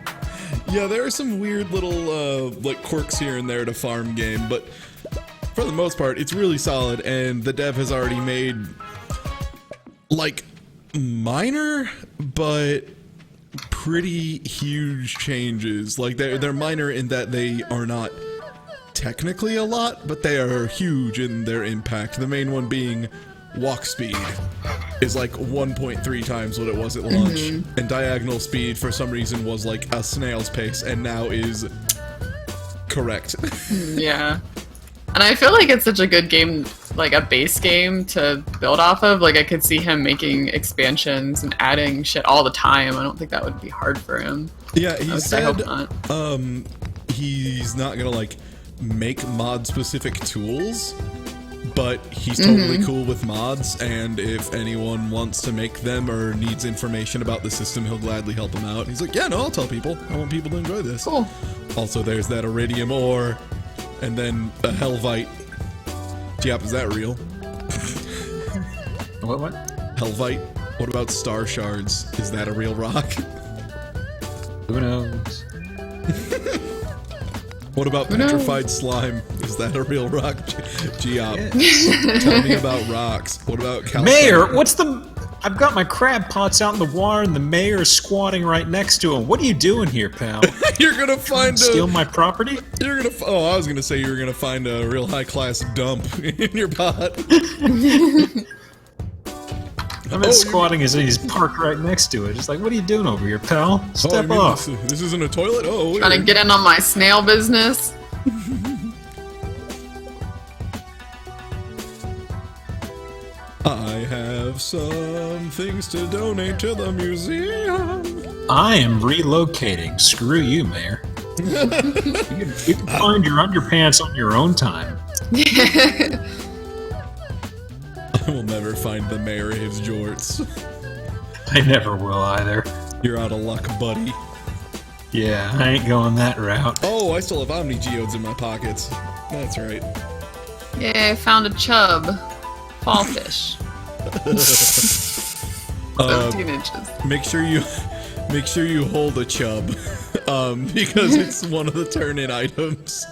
Yeah, there are some weird little like quirks here and there to farm game, but for the most part, it's really solid, and the dev has already made like minor but pretty huge changes. Like they're minor in that they are not technically a lot, but they are huge in their impact. The main one being walk speed is like 1.3 times what it was at launch, and diagonal speed for some reason was like a snail's pace, and now is correct. Yeah. And I feel like it's such a good game, like a base game to build off of. Like I could see him making expansions and adding shit all the time. I don't think that would be hard for him. Yeah, he I said hope not. He's not gonna like make mod specific tools, but he's totally cool with mods, and if anyone wants to make them or needs information about the system, he'll gladly help them out. He's like, yeah, no, I'll tell people. I want people to enjoy this. Cool. Also, there's that iridium ore, and then a helvite. Yep, is that real? What? Helvite? What about star shards? Is that a real rock? Who knows? What about Who knows? petrified slime? Is that a real rock? Geop. Yes. Tell me about rocks. What about calcite? Mayor, what's the... I've got my crab pots out in the water and the mayor's squatting right next to him. What are you doing here, pal? You're gonna find Steal my property? You're gonna. Oh, I was gonna say you were gonna find a real high class dump in your pot. I've been squatting as he's parked right next to it. Just like, what are you doing over here, pal? Step you mean off. This isn't a toilet. Oh, weird. Trying to get in on my snail business. I have some things to donate to the museum. I am relocating. Screw you, Mayor. You can find your underpants on your own time. I will never find the mayor his jorts. I never will either. You're out of luck, buddy. Yeah, I ain't going that route. Oh, I still have Omni Geodes in my pockets. That's right. Yay, I found a chub. Fall fish. 17 inches. Make sure you hold a chub, because it's one of the turn-in items.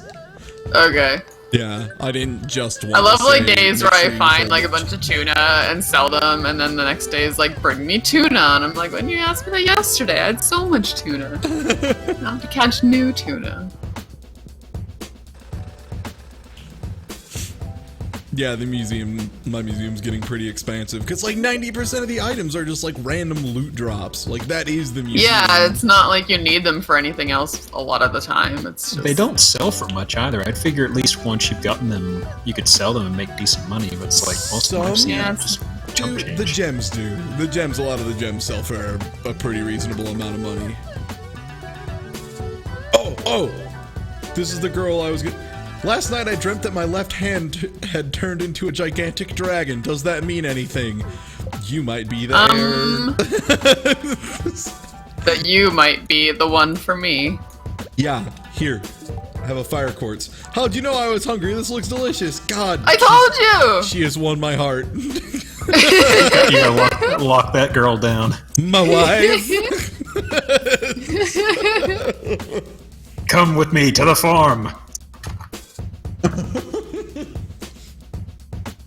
Okay. Yeah, I didn't just want I love to like say, days make where sure I you find fold like a it. bunch of tuna and sell them, and then the next day is like, bring me tuna, and I'm like, when you asked me that yesterday, I had so much tuna. Now I have to catch new tuna. Yeah, my museum's getting pretty expansive because like 90% of the items are just like random loot drops. Like that is the museum. Yeah, it's not like you need them for anything else a lot of the time. It's just They don't sell for much either. I'd figure at least once you've gotten them, you could sell them and make decent money. But it's like most of them I've Some- seen Yeah, are it's- just chump Do change. the gems do. The gems, a lot of the gems sell for a pretty reasonable amount of money. Oh! This is the girl I was gonna... Last night I dreamt that my left hand had turned into a gigantic dragon. Does that mean anything? You might be there. that you might be the one for me. Yeah, here. I have a fire quartz. How'd you know I was hungry? This looks delicious. God. I told you! She has won my heart. You gotta lock that girl down. My wife. Come with me to the farm.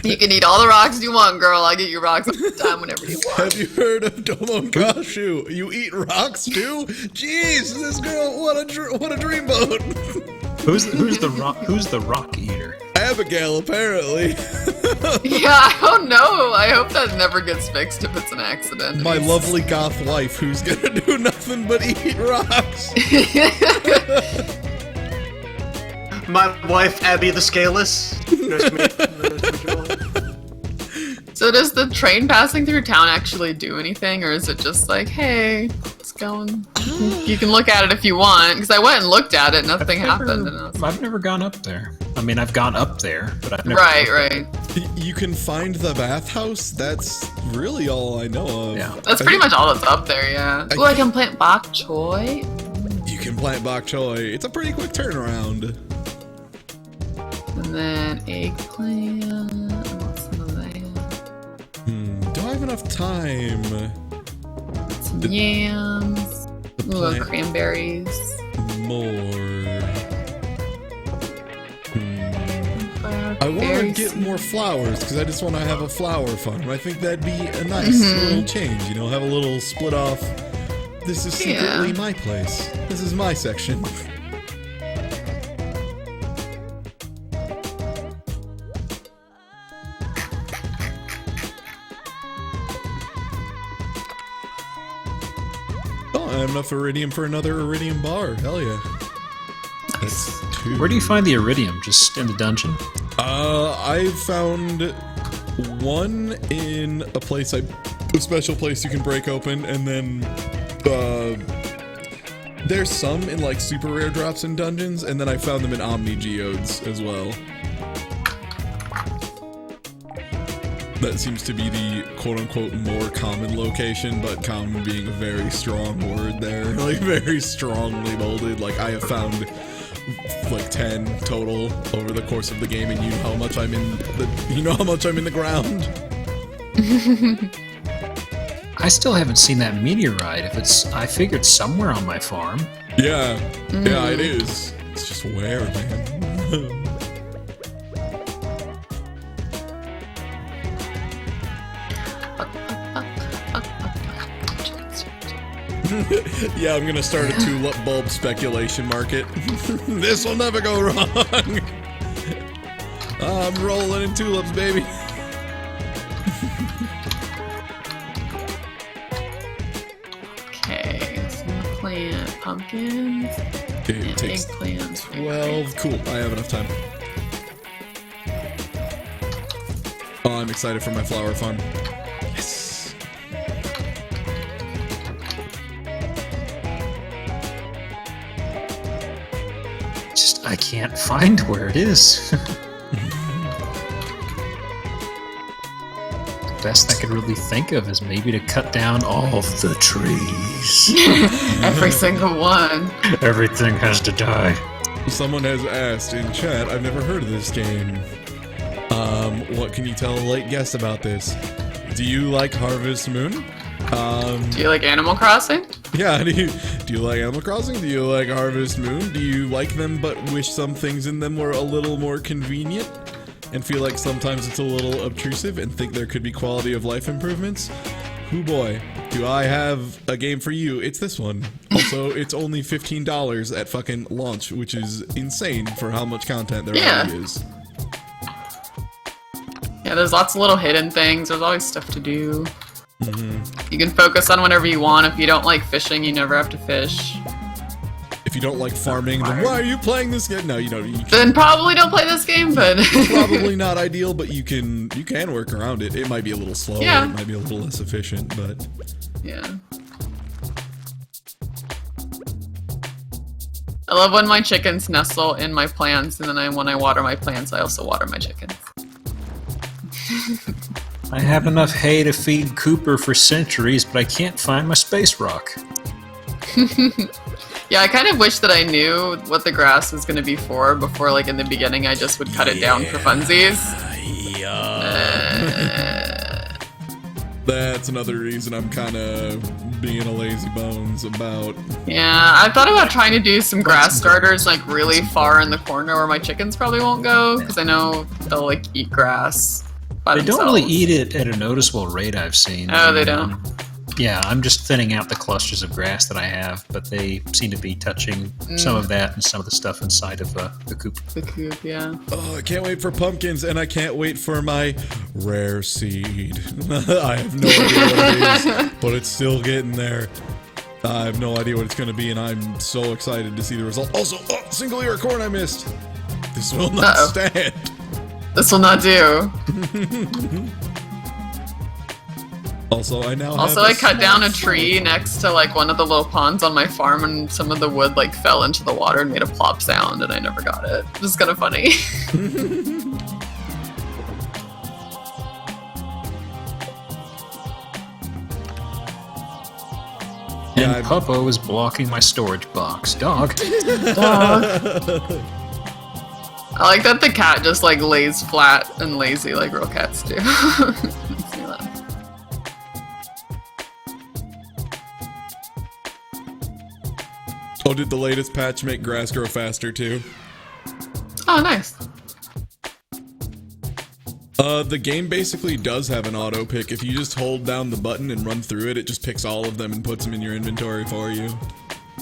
You can eat all the rocks you want, girl. I'll get you rocks all the time whenever you want. Have you heard of Domongashu? You eat rocks too? Jeez, this girl, what a dreamboat. Who's the rock eater? Abigail, apparently. Yeah, I don't know. I hope that never gets fixed if it's an accident. My lovely goth wife who's gonna do nothing but eat rocks. My wife, Abby the Scaleless. Nice to meet you all. So does the train passing through town actually do anything, or is it just like, hey, it's going? You can look at it if you want, because I went and looked at it, nothing happened. And I was like, I've never gone up there. I mean, I've gone up there, but I've never. right. You can find the bathhouse. That's really all I know of. Yeah. That's pretty much all that's up there, yeah. Oh, I can plant bok choy. You can plant bok choy. It's a pretty quick turnaround. And then eggplant. I want some of that. Do I have enough time? Some yams. The Ooh, plant cranberries. more. I want to Berries. get more flowers because I just want to have a flower farm. I think that'd be a nice little change, you know, have a little split off. This is secretly Yeah. my place. This is my section. Oh, I have enough iridium for another iridium bar. Hell yeah. That's two. Where do you find the iridium? Just in the dungeon? I found one in a special place you can break open, and then there's some in like super rare drops in dungeons, and then I found them in Omni Geodes as well. That seems to be the quote-unquote more common location, but common being a very strong word there. Like, very strongly molded. Like, I have found, like, 10 total over the course of the game, and you know how much I'm in the ground. I still haven't seen that meteorite. I figured somewhere on my farm. Yeah. Yeah, it is. It's just where, man. Yeah, I'm gonna start a tulip bulb speculation market. This will never go wrong. I'm rolling in tulips, baby. Okay, so I'm gonna plant pumpkins Okay, it and takes eggplants. 12. Cool, I have enough time. Oh, I'm excited for my flower farm. Yes. Just I can't find where it is. The best I could really think of is maybe to cut down all of the trees. Every single one. Everything has to die. Someone has asked in chat, I've never heard of this game. What can you tell a late guest about this? Do you like Harvest Moon? Do you like Animal Crossing? Yeah, do Do you like Animal Crossing? Do you like Harvest Moon? Do you like them but wish some things in them were a little more convenient? And feel like sometimes it's a little obtrusive and think there could be quality of life improvements? Hoo boy, do I have a game for you? It's this one. Also, it's only $15 at fucking launch, which is insane for how much content there already is. Yeah, there's lots of little hidden things. There's always stuff to do. You can focus on whatever you want. If you don't like fishing, you never have to fish. If you don't like farming, then why are you playing this game? No, you don't. Then probably don't play this game, but... Probably not ideal, but you can work around it. It might be a little slower, Yeah. it might be a little less efficient, but... Yeah. I love when my chickens nestle in my plants, and then when I water my plants, I also water my chickens. I have enough hay to feed Cooper for centuries, but I can't find my space rock. Yeah, I kind of wish that I knew what the grass was going to be for before, like, in the beginning, I just would cut it down for funsies. That's another reason I'm kind of being a lazy bones about... Yeah, I thought about trying to do some grass starters, like, really far in the corner where my chickens probably won't go, because I know they'll, like, eat grass by They themselves. don't really eat it at a noticeable rate, I've seen. Oh, they don't? Yeah, I'm just thinning out the clusters of grass that I have, but they seem to be touching some of that and some of the stuff inside of the coop. The coop, yeah. Oh, I can't wait for pumpkins, and I can't wait for my rare seed. I have no idea what it is, but it's still getting there. I have no idea what it's going to be, and I'm so excited to see the result. Also, single ear corn I missed. This will not stand. This will not do. Also, I now Also, I cut down a tree next to, like, one of the little ponds on my farm, and some of the wood, like, fell into the water and made a plop sound, and I never got it. It was kind of funny. And Puppo is blocking my storage box. Dog. I like that the cat just, like, lays flat and lazy like real cats do. Makes me laugh. Oh, did the latest patch make grass grow faster too? Oh, nice. The game basically does have an auto pick. If you just hold down the button and run through it, it just picks all of them and puts them in your inventory for you.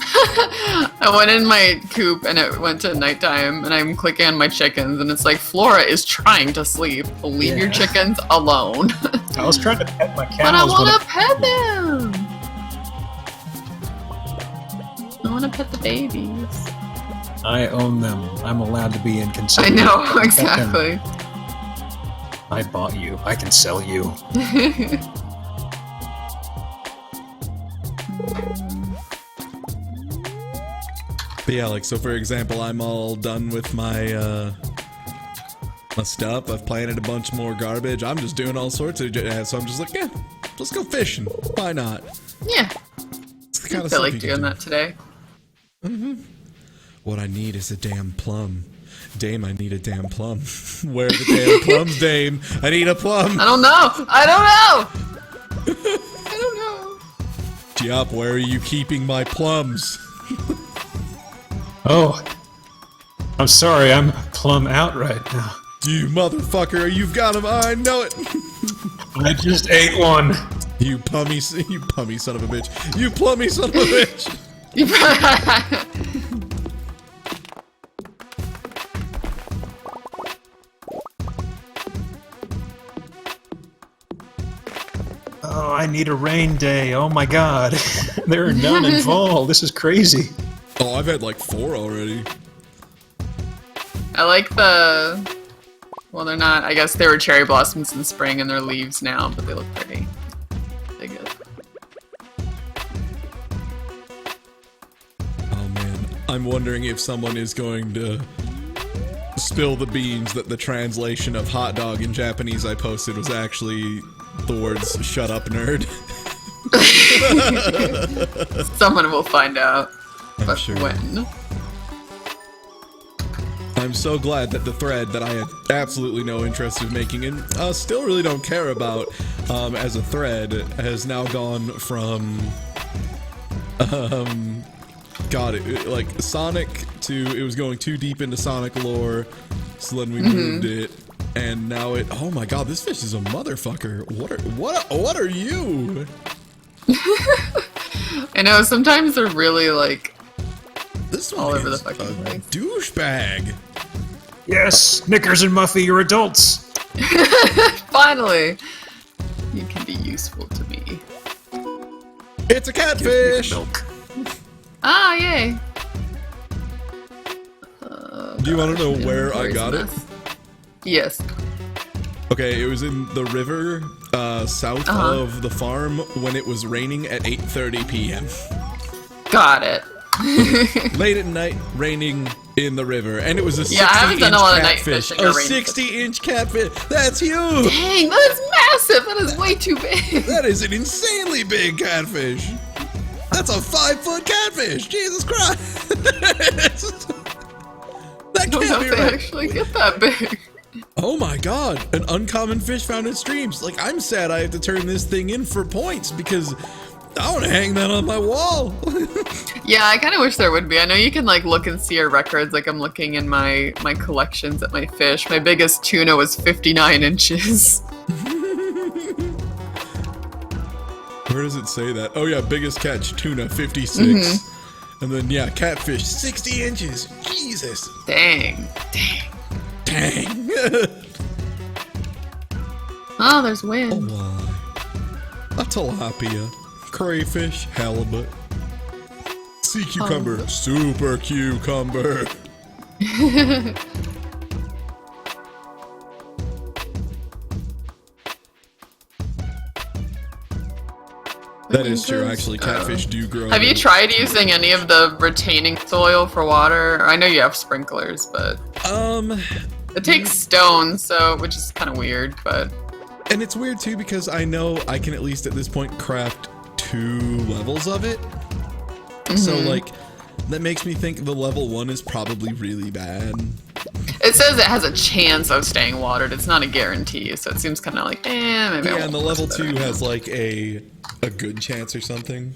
I went in my coop and it went to nighttime, and I'm clicking on my chickens, and it's like, Flora is trying to sleep. Leave your chickens alone. I was trying to pet my cows. But I when want to pet them. I want to pet the babies. I own them. I'm allowed to be inconsiderate. I know, Pet them. exactly. I bought you. I can sell you. But yeah, like, so for example, I'm all done with my, my stuff. I've planted a bunch more garbage. I'm just doing all sorts of so I'm just like, yeah, let's go fishing. Why not? Yeah. It's the kind I of feel stuff like you can doing do. that today. What I need is a damn plum. Dame, I need a damn plum. Where are the damn plums, Dame? I need a plum. I don't know. I don't know. I don't know. Giop, where are you keeping my plums? Oh. I'm sorry. I'm plumb out right now. You motherfucker, you've got him. I know it. I just ate one. You pummy son of a bitch. You plummy son of a bitch. Oh, I need a rain day. Oh my god. There are none involved. This is crazy. Oh, I've had like 4 already. I like the... Well, they're not. I guess they were cherry blossoms in spring and they're leaves now, but they look pretty. They're good. Oh man, I'm wondering if someone is going to spill the beans that the translation of hot dog in Japanese I posted was actually the words "shut up, nerd." Someone will find out. I'm But sure. when? I'm so glad that the thread that I had absolutely no interest in making and still really don't care about as a thread has now gone from God, like Sonic 2, it was going too deep into Sonic lore, so then we moved it, and now it. Oh my God, this fish is a motherfucker. What are you? I know sometimes they're really like This one all over the is fucking a place. douchebag. Yes, Knickers and Muffy, you're adults. Finally, you can be useful to me. It's a catfish. Milk. Ah, yay! Do you want to know where I Inventory's got a it? mess. Yes. Okay, it was in the river south of the farm when it was raining at 8:30 p.m. Got it. Late at night, raining in the river, and it was a 60-inch Yeah, I haven't done a lot of night catfish. fishing or A rain 60-inch catfish. That's huge. Dang, that is massive. That is way too big. That is an insanely big catfish. That's a 5-foot catfish. Jesus Christ. That I don't know can't be if they right. actually get that big. Oh my God, an uncommon fish found in streams. Like, I'm sad I have to turn this thing in for points because I want to hang that on my wall. Yeah, I kind of wish there would be. I know you can like look and see your records. Like I'm looking in my collections at my fish. My biggest tuna was 59 inches. Where does it say that? Oh yeah, biggest catch, tuna, 56. And then, yeah, catfish, 60 inches. Jesus. Dang. Dang. Oh, there's wind. Why? A tilapia, crayfish, halibut, sea cucumber, super cucumber. That is true, actually. Catfish do grow. Have you tried using any of the retaining soil for water? I know you have sprinklers, but it takes stone, so which is kind of weird, but And it's weird too because I know I can at least at this point craft 2 levels of it. So like that makes me think the level 1 is probably really bad. it says it has a chance of staying watered. It's not a guarantee, so it seems kind of like, maybe. I Yeah, won't and the level test it. 2 has like a good chance or something.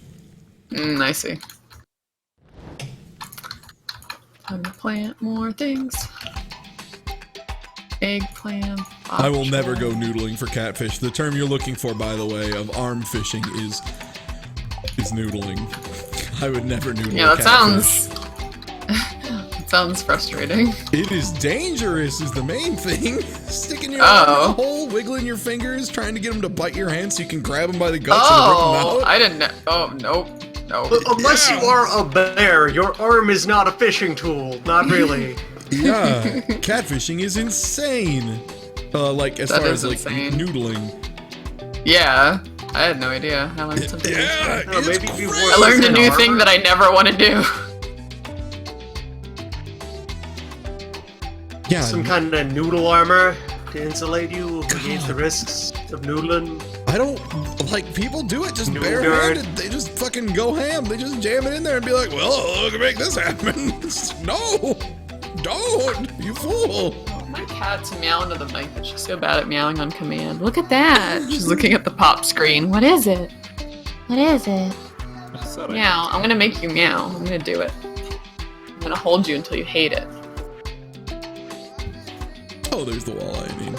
I see. Time to plant more things. Eggplant. I will never go noodling for catfish. The term you're looking for, by the way, of arm fishing is noodling. I would never noodle Yeah, a that catfish. sounds frustrating. It is dangerous is the main thing. Sticking your arm in a Oh. hole, wiggling your fingers, trying to get them to bite your hand so you can grab them by the guts and rip Oh, them out. I didn't know. Oh, nope. No. Unless you are a bear, your arm is not a fishing tool. Not really. Yeah, catfishing is insane. Like as That far is as like insane. noodling. Yeah, I had no idea. I learned something. Yeah, Oh, it's maybe if you crazy. wore I learned a an new armor. thing that I never want to do. Yeah, Some kind of noodle armor to insulate you against the risks of noodling. I don't like people do it just Noodle barehanded. guard. They just fucking go ham. They just jam it in there and be like, "Well, look, make this happen." No, don't, you fool. My cat's meowing to the mic, but she's so bad at meowing on command. Look at that. She's looking at the pop screen. What is it? What is it? Meow. I'm gonna make you meow. I'm gonna do it. I'm gonna hold you until you hate it. Oh, there's the walleye. I mean,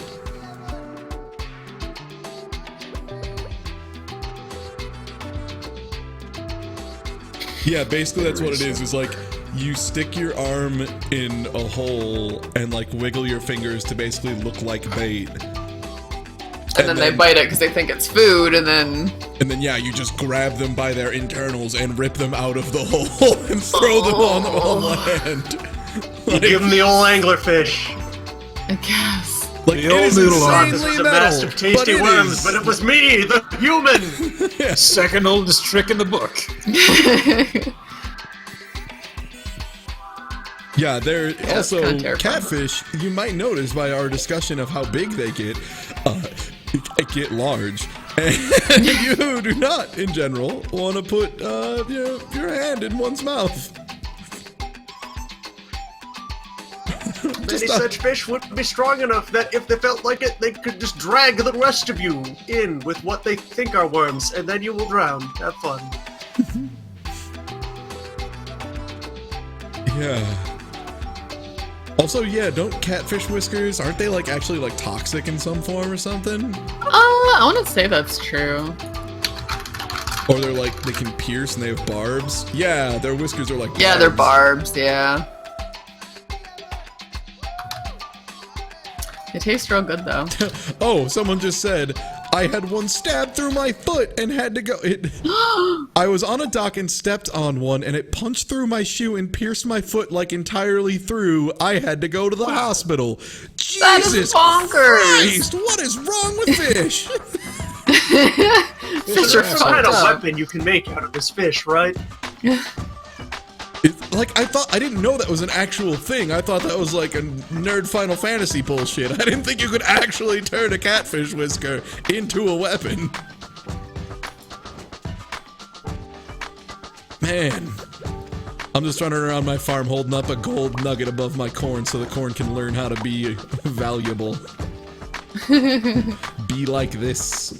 yeah, basically that's what it is. Is like you stick your arm in a hole and like wiggle your fingers to basically look like bait. And then they bite it because they think it's food, and then yeah, you just grab them by their internals and rip them out of the hole and throw them on land. You give him the old anglerfish. I guess. Like, The it old is noodle Thought arm. this insanely was a metal, master of tasty but it worms, is- but it was me, the human. Second oldest trick in the book. Yeah, they're it's also kinda terrifying. catfish. You might notice by our discussion of how big they get large, and you do not, in general, want to put your hand in one's mouth. Many such fish would be strong enough that if they felt like it, they could just drag the rest of you in with what they think are worms, and then you will drown. Have fun. Yeah. Also, yeah, don't catfish whiskers, aren't they like actually like toxic in some form or something? I want to say that's true. Or they're like, they can pierce and they have barbs? Yeah, their whiskers are like barbs. Yeah, they're barbs, yeah. They taste real good though. Oh, someone just said, I had one stabbed through my foot and had to go. I was on a dock and stepped on one and it punched through my shoe and pierced my foot like entirely through. I had to go to the hospital. That is Jesus bonkers. Christ, what is wrong with fish? Fish are There's some kind fucked of up. weapon you can make out of this fish, right? Like, I didn't know that was an actual thing. I thought that was like a nerd Final Fantasy bullshit. I didn't think you could actually turn a catfish whisker into a weapon. Man. I'm just running around my farm holding up a gold nugget above my corn so the corn can learn how to be valuable. Be like this.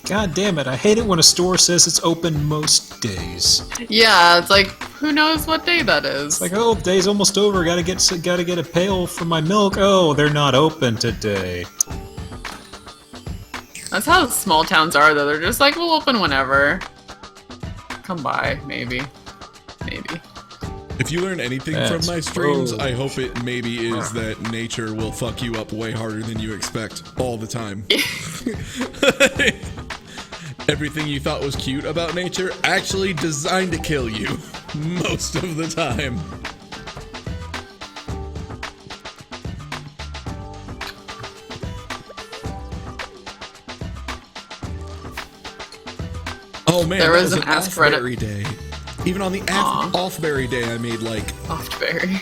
God damn it, I hate it when a store says it's open most days. Yeah, it's like, who knows what day that is? Like, oh, day's almost over, gotta get a pail for my milk. Oh, they're not open today. That's how small towns are, though. They're just like, we'll open whenever. Come by, maybe. Maybe. If you learn anything That's from my streams, gross. I hope it maybe is that nature will fuck you up way harder than you expect all the time. Everything you thought was cute about nature actually designed to kill you most of the time. Oh man, There that was was an an Ask Reddit- off-berry day. Even on the Aw. off-berry day, I made like Softberry.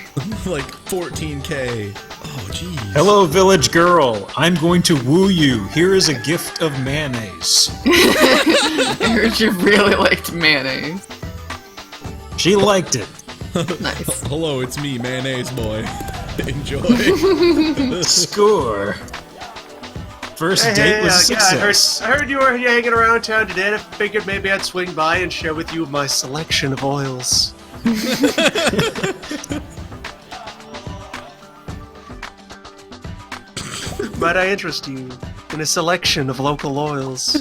like 14K. Oh jeez. Hello, village girl. I'm going to woo you. Here is a gift of mayonnaise. I heard you really liked mayonnaise. She liked it. Nice. Hello, it's me, mayonnaise boy. Enjoy. Score. First date was a yeah, success. I heard you were hanging around town today, and I figured maybe I'd swing by and share with you my selection of oils. Might I interest you in a selection of local oils?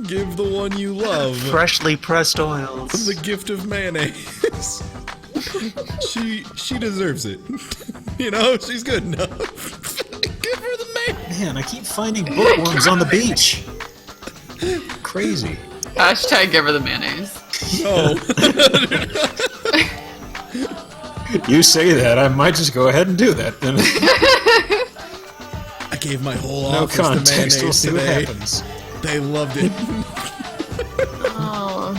Give the one you love Freshly pressed oils. the gift of mayonnaise. She deserves it. You know, she's good enough. Give her the mayonnaise. Man, I keep finding bookworms on the beach. Crazy. Hashtag give her the mayonnaise. No. You say that, I might just go ahead and do that then. I gave my whole No office the context, we'll mayonnaise see what today. happens. They loved it. Oh,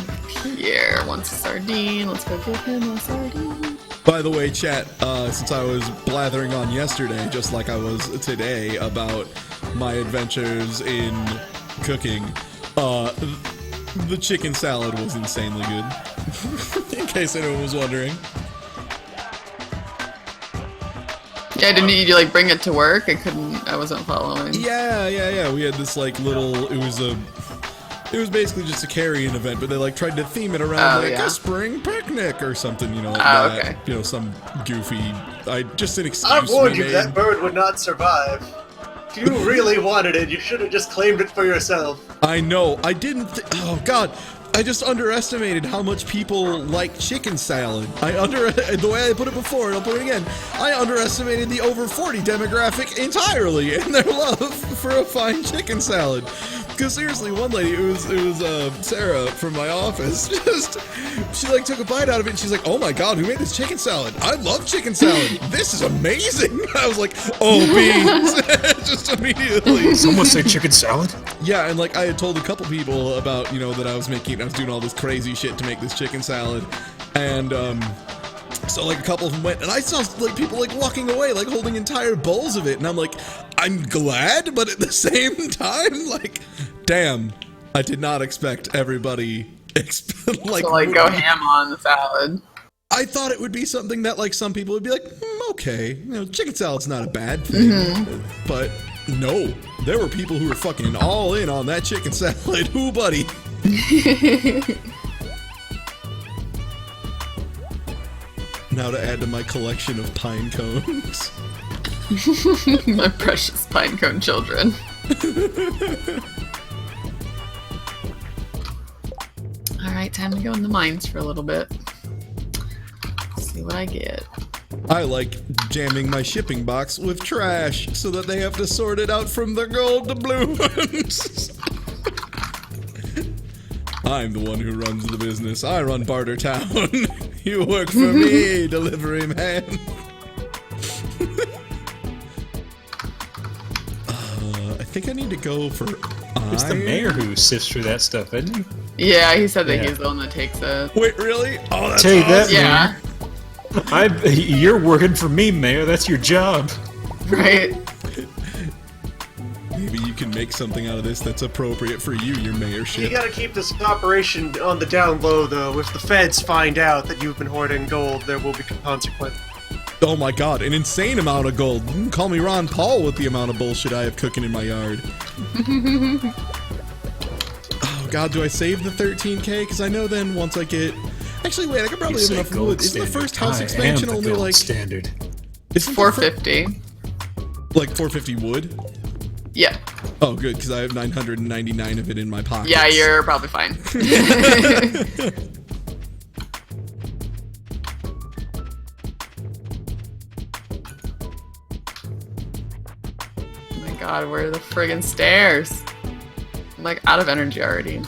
Pierre wants a sardine. Let's go give him a sardine. By the way, chat, since I was blathering on yesterday, just like I was today, about my adventures in cooking, the chicken salad was insanely good. In case anyone was wondering. Yeah, didn't you like bring it to work? I wasn't following. Yeah. We had this like little, it was basically just a carry-in event, but they like tried to theme it around a spring picnic or something, you know, like that. Okay. You know, some goofy, just an excuse. I warned we you made. that bird would not survive. If you really wanted it, you should have just claimed it for yourself. I know. I didn't. Oh God. I just underestimated how much people like chicken salad. The way I put it before, and I'll put it again. I underestimated the over 40 demographic entirely and their love for a fine chicken salad. Because seriously, one lady, it was Sarah from my office. She like took a bite out of it and she's like, "Oh my God, who made this chicken salad? I love chicken salad. This is amazing." I was like, "Oh, beans!" Just immediately. Someone say chicken salad? Yeah, and like I had told a couple people about, you know, that I was doing all this crazy shit to make this chicken salad, and so like a couple of them went, and I saw like people like walking away, like holding entire bowls of it, and I'm like, I'm glad, but at the same time, like, damn, I did not expect everybody like So like go ham on the salad. I thought it would be something that like some people would be like, okay, you know, chicken salad's not a bad thing, but no, there were people who were fucking all in on that chicken salad. Ooh, buddy. Now to add to my collection of pine cones. My precious pinecone children. Alright, time to go in the mines for a little bit. See what I get. I like jamming my shipping box with trash so that they have to sort it out from the gold to blue ones. I'm the one who runs the business. I run Barter Town. You work for me, delivery man. I think I need to go for It's the mayor who sifts through that stuff, isn't he? Yeah, he said that Yeah. he's the one that takes it. Wait, really? Oh, that's Take that, awesome. Yeah, You're working for me, Mayor. That's your job. right. Maybe you can make something out of this that's appropriate for you, your You mayorship. gotta keep this operation on the down low, though. If the feds find out that you've been hoarding gold, there will be consequences. Oh my god, an insane amount of gold. You can call me Ron Paul with the amount of bullshit I have cooking in my yard. Oh god, do I save the 13k? Because I know then once I get... Actually, wait, I could probably have enough wood. Isn't the first house expansion only like... standard? Isn't the 450. like 450 wood? Yeah. Oh, good, because I have 999 of it in my pocket. Yeah, you're probably fine. Oh my god, where are the friggin' stairs? I'm like out of energy already.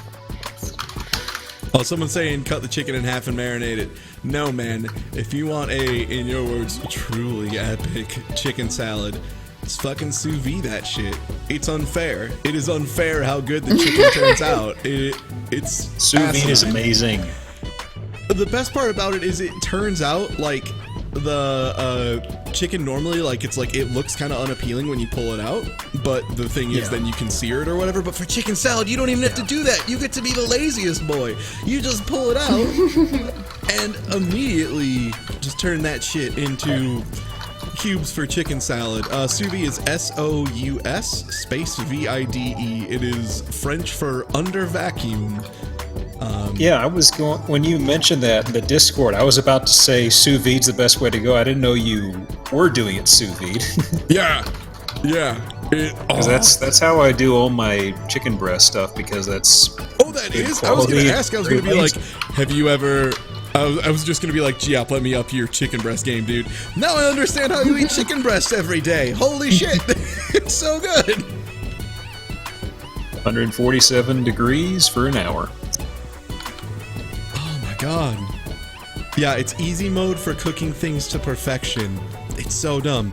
Oh, someone's saying cut the chicken in half and marinate it. No, man. If you want a, in your words, truly epic chicken salad, it's fucking sous vide that shit. It's unfair. It is unfair how good the chicken turns out. It's Sous vide is asinine. amazing. The best part about it is it turns out like the chicken normally, like it's like it looks kind of unappealing when you pull it out, but the thing is Yeah. then you can sear it or whatever. But for chicken salad you don't even have to do that. You get to be the laziest boy. You just pull it out and immediately just turn that shit into cubes for chicken salad. Sous vide is SOUS space VIDE. It is French for under vacuum. Yeah, I was going when you mentioned that in the Discord. I was about to say sous vide's the best way to go. I didn't know you were doing it sous vide. Yeah. Because that's how I do all my chicken breast stuff. Because that's Oh, that good is? I was going quality, to ask. I was going to be great like, have you ever... I was just going to be like, Geop, let me up your chicken breast game, dude. Now I understand how you eat chicken breast every day. Holy shit. It's so good. 147 degrees for an hour. Oh, my God. Yeah, it's easy mode for cooking things to perfection. It's so dumb.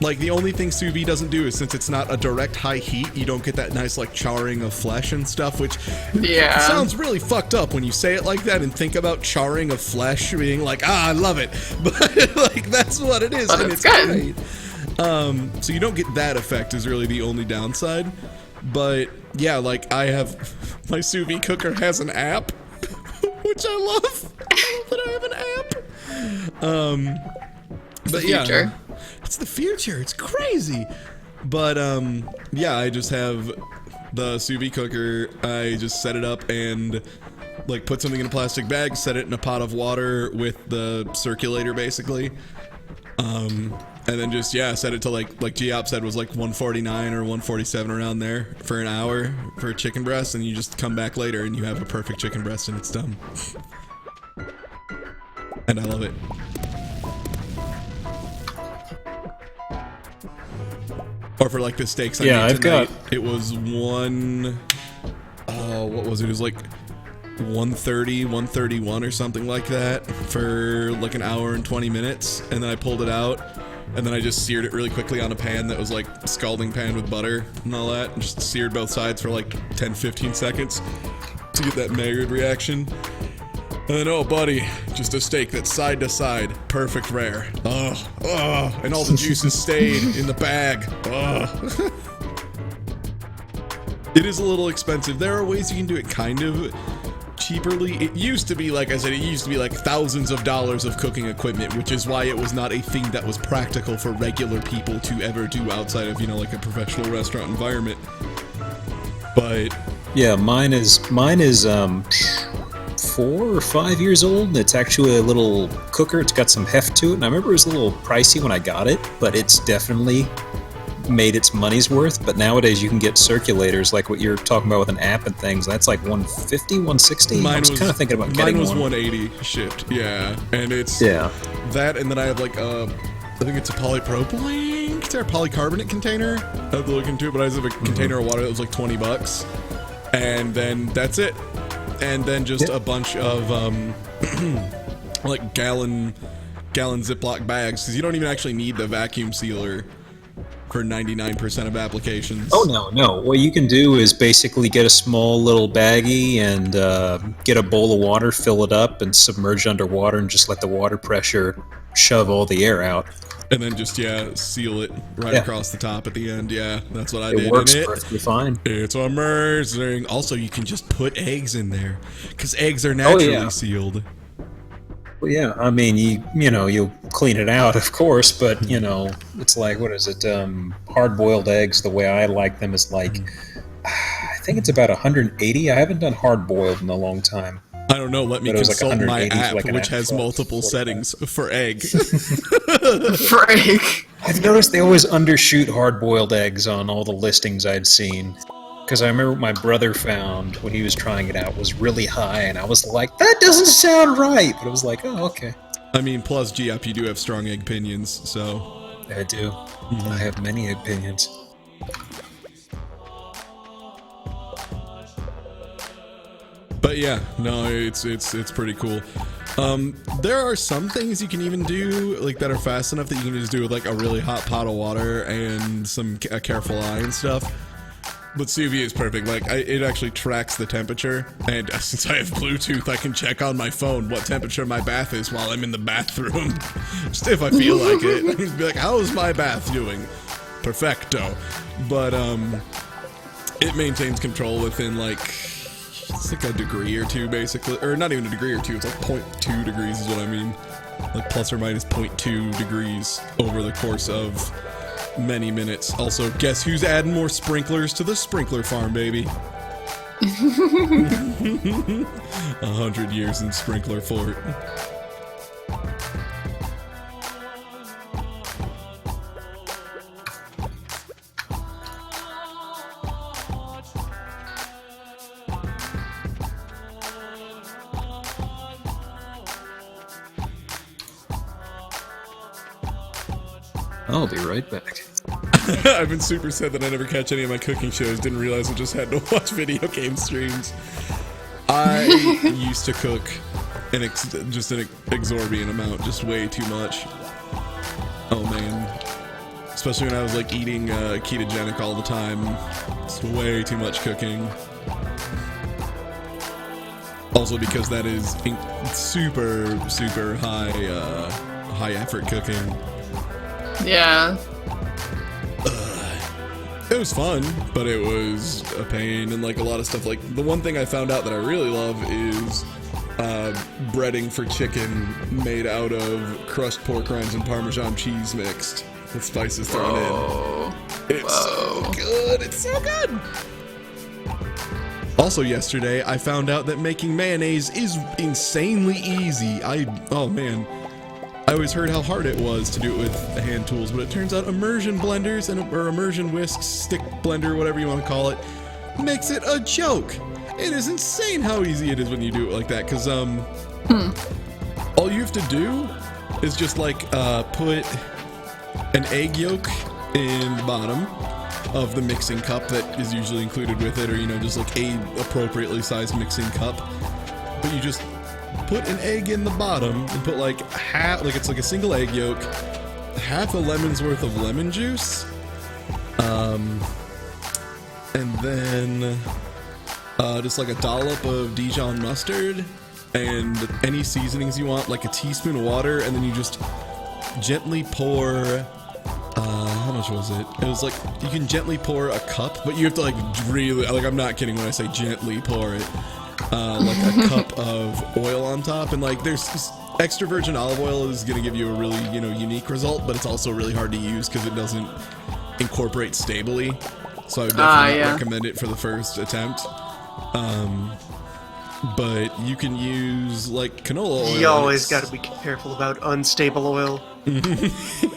Like, the only thing sous vide doesn't do is since it's not a direct high heat, you don't get that nice, like, charring of flesh and stuff, which Yeah. sounds really fucked up when you say it like that and think about charring of flesh being like, I love it. But, like, that's what it is, But and it's it's good. great. So you don't get that effect is really the only downside. But, yeah, like, I have... My sous vide cooker has an app, which I love. I love that I have an app. But the yeah, future. it's the future. It's crazy. But yeah, I just have the sous vide cooker. I just set it up and like put something in a plastic bag, set it in a pot of water with the circulator basically. And then just set it to like Geop said was like 149 or 147 around there for an hour for a chicken breast, and you just come back later and you have a perfect chicken breast and it's done. And I love it. Or for like the steaks I Yeah, made I've tonight, got- it was what was it? It was like 130, 131 or something like that for like an hour and 20 minutes. And then I pulled it out and then I just seared it really quickly on a pan that was like scalding pan with butter and all that. And just seared both sides for like 10, 15 seconds to get that Maillard reaction. And then, oh, buddy, just a steak that's side to side, perfect rare. Oh, and all the juices stayed in the bag. Oh. It is a little expensive. There are ways you can do it kind of cheaperly. It used to be, like I said, it used to be like thousands of dollars of cooking equipment, which is why it was not a thing that was practical for regular people to ever do outside of, like a professional restaurant environment. But Yeah, mine is 4 or 5 years old, and it's actually a little cooker. It's got some heft to it, and I remember it was a little pricey when I got it, but it's definitely made its money's worth. But nowadays you can get circulators like what you're talking about with an app and things. That's like 150, 160. I was kind of thinking about getting one. one. Mine was 180 shipped, yeah. And it's that, and then I have like I think it's a polypropylene container, polycarbonate container. I have to look into it, but I just have a container of water that was like $20. And then that's it. And then just a bunch of like gallon Ziploc bags, because you don't even actually need the vacuum sealer for 99% of applications. Oh, no. What you can do is basically get a small little baggie and get a bowl of water, fill it up, and submerge underwater, and just let the water pressure shove all the air out. And then just, seal it right across the top at the end. Yeah, that's what I did. It works perfectly fine. It's amazing. Also, you can just put eggs in there, because eggs are naturally sealed. Well, yeah, I mean, you'll clean it out, of course, but, it's like, what is it, hard-boiled eggs, the way I like them is like, I think it's about 180. I haven't done hard-boiled in a long time. I don't know, let me consult my app, which has multiple settings for egg. For egg. I've noticed they always undershoot hard-boiled eggs on all the listings I'd seen. Because I remember what my brother found when he was trying it out was really high, and I was like, that doesn't sound right! But it was like, oh, okay. I mean, plus, G-Up, you do have strong egg opinions, so... I do. I have many opinions. But yeah, no, it's pretty cool. There are some things you can even do like that are fast enough that you can just do with like a really hot pot of water and a careful eye and stuff. But sous vide is perfect. Like it actually tracks the temperature, and since I have Bluetooth, I can check on my phone what temperature my bath is while I'm in the bathroom, just if I feel like it. Just be like, "How's my bath doing?" Perfecto. But it maintains control within like. It's like a degree or two, basically. Or not even a degree or two, it's like 0.2 degrees is what I mean. Like plus or minus 0.2 degrees over the course of many minutes. Also, guess who's adding more sprinklers to the sprinkler farm, baby? 100 years in sprinkler fort. I'll be right back. I've been super sad that I never catch any of my cooking shows. Didn't realize I just had to watch video game streams. I used to cook just an exorbitant amount, just way too much. Oh man. Especially when I was like eating ketogenic all the time. It's way too much cooking. Also because that is super, super high effort cooking. Yeah. It was fun, but it was a pain, and like a lot of stuff. Like the one thing I found out that I really love is breading for chicken made out of crushed pork rinds and Parmesan cheese mixed with spices thrown in. It's so good. It's so good. Also yesterday, I found out that making mayonnaise is insanely easy. Oh man. I always heard how hard it was to do it with hand tools, but it turns out immersion blenders or immersion whisks, stick blender, whatever you want to call it, makes it a joke. It is insane how easy it is when you do it like that, because all you have to do is just like put an egg yolk in the bottom of the mixing cup that is usually included with it, or just like a appropriately sized mixing cup, but you just put an egg in the bottom and put like it's like a single egg yolk, half a lemon's worth of lemon juice, and then just like a dollop of Dijon mustard and any seasonings you want, like a teaspoon of water, and then you just gently pour how much was it? It was like you can gently pour a cup, but you have to like really, like, I'm not kidding when I say gently pour it. Like a cup of oil on top, and like there's extra virgin olive oil is going to give you a really unique result, but it's also really hard to use because it doesn't incorporate stably, so I would definitely not recommend it for the first attempt. but you can use like canola oil. You always It's- got to be careful about unstable oil.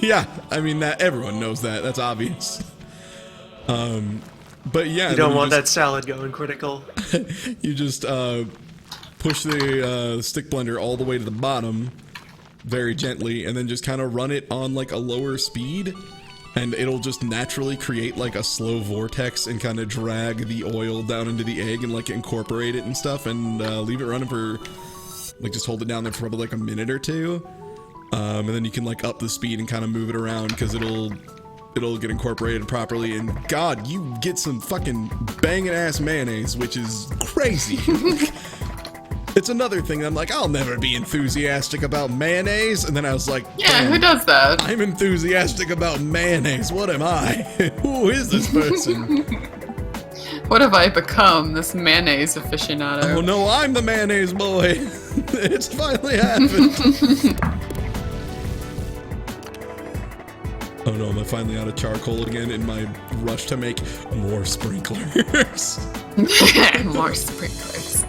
Yeah, I mean that everyone knows that. That's obvious. But yeah, You don't want that salad going critical. You just push the stick blender all the way to the bottom, very gently, and then just kind of run it on like a lower speed, and it'll just naturally create like a slow vortex and kind of drag the oil down into the egg and like incorporate it and stuff, and leave it running for like just hold it down there for probably like a minute or two, and then you can like up the speed and kind of move it around because it'll get incorporated properly, and God, you get some fucking banging ass mayonnaise, which is crazy. It's another thing I'm like, I'll never be enthusiastic about mayonnaise, and then I was like, Yeah, damn, who does that? I'm enthusiastic about mayonnaise. What am I? Who is this person? What have I become, this mayonnaise aficionado? Oh no, I'm the mayonnaise boy. It's finally happened. Oh no, am I finally out of charcoal again in my rush to make more sprinklers? More sprinklers.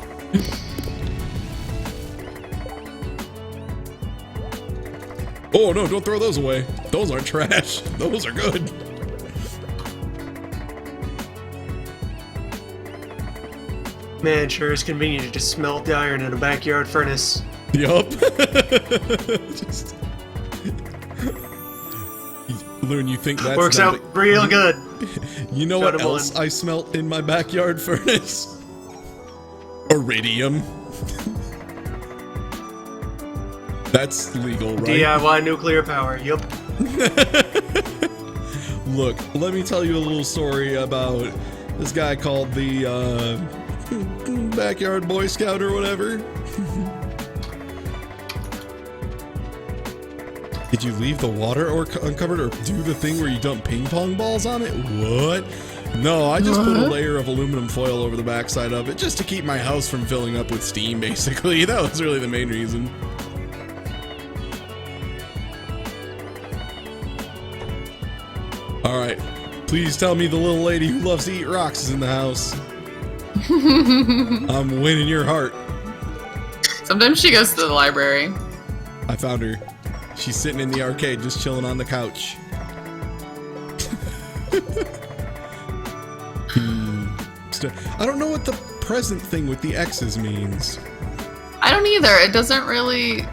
Oh no, don't throw those away. Those aren't trash. Those are good. Man, sure is convenient to just smelt iron in a backyard furnace. Yup. Just... When you think that's Works out something- real good. You know Got what him else on. I smelt in my backyard furnace? Iridium. That's legal, right? DIY nuclear power, yup. Look, let me tell you a little story about this guy called the Backyard Boy Scout or whatever. Did you leave the water uncovered or do the thing where you dump ping pong balls on it? What? No, I just put a layer of aluminum foil over the backside of it just to keep my house from filling up with steam, basically. That was really the main reason. Alright, please tell me the little lady who loves to eat rocks is in the house. I'm winning your heart. Sometimes she goes to the library. I found her. She's sitting in the arcade just chilling on the couch. I don't know what the present thing with the X's means. I don't either. It doesn't really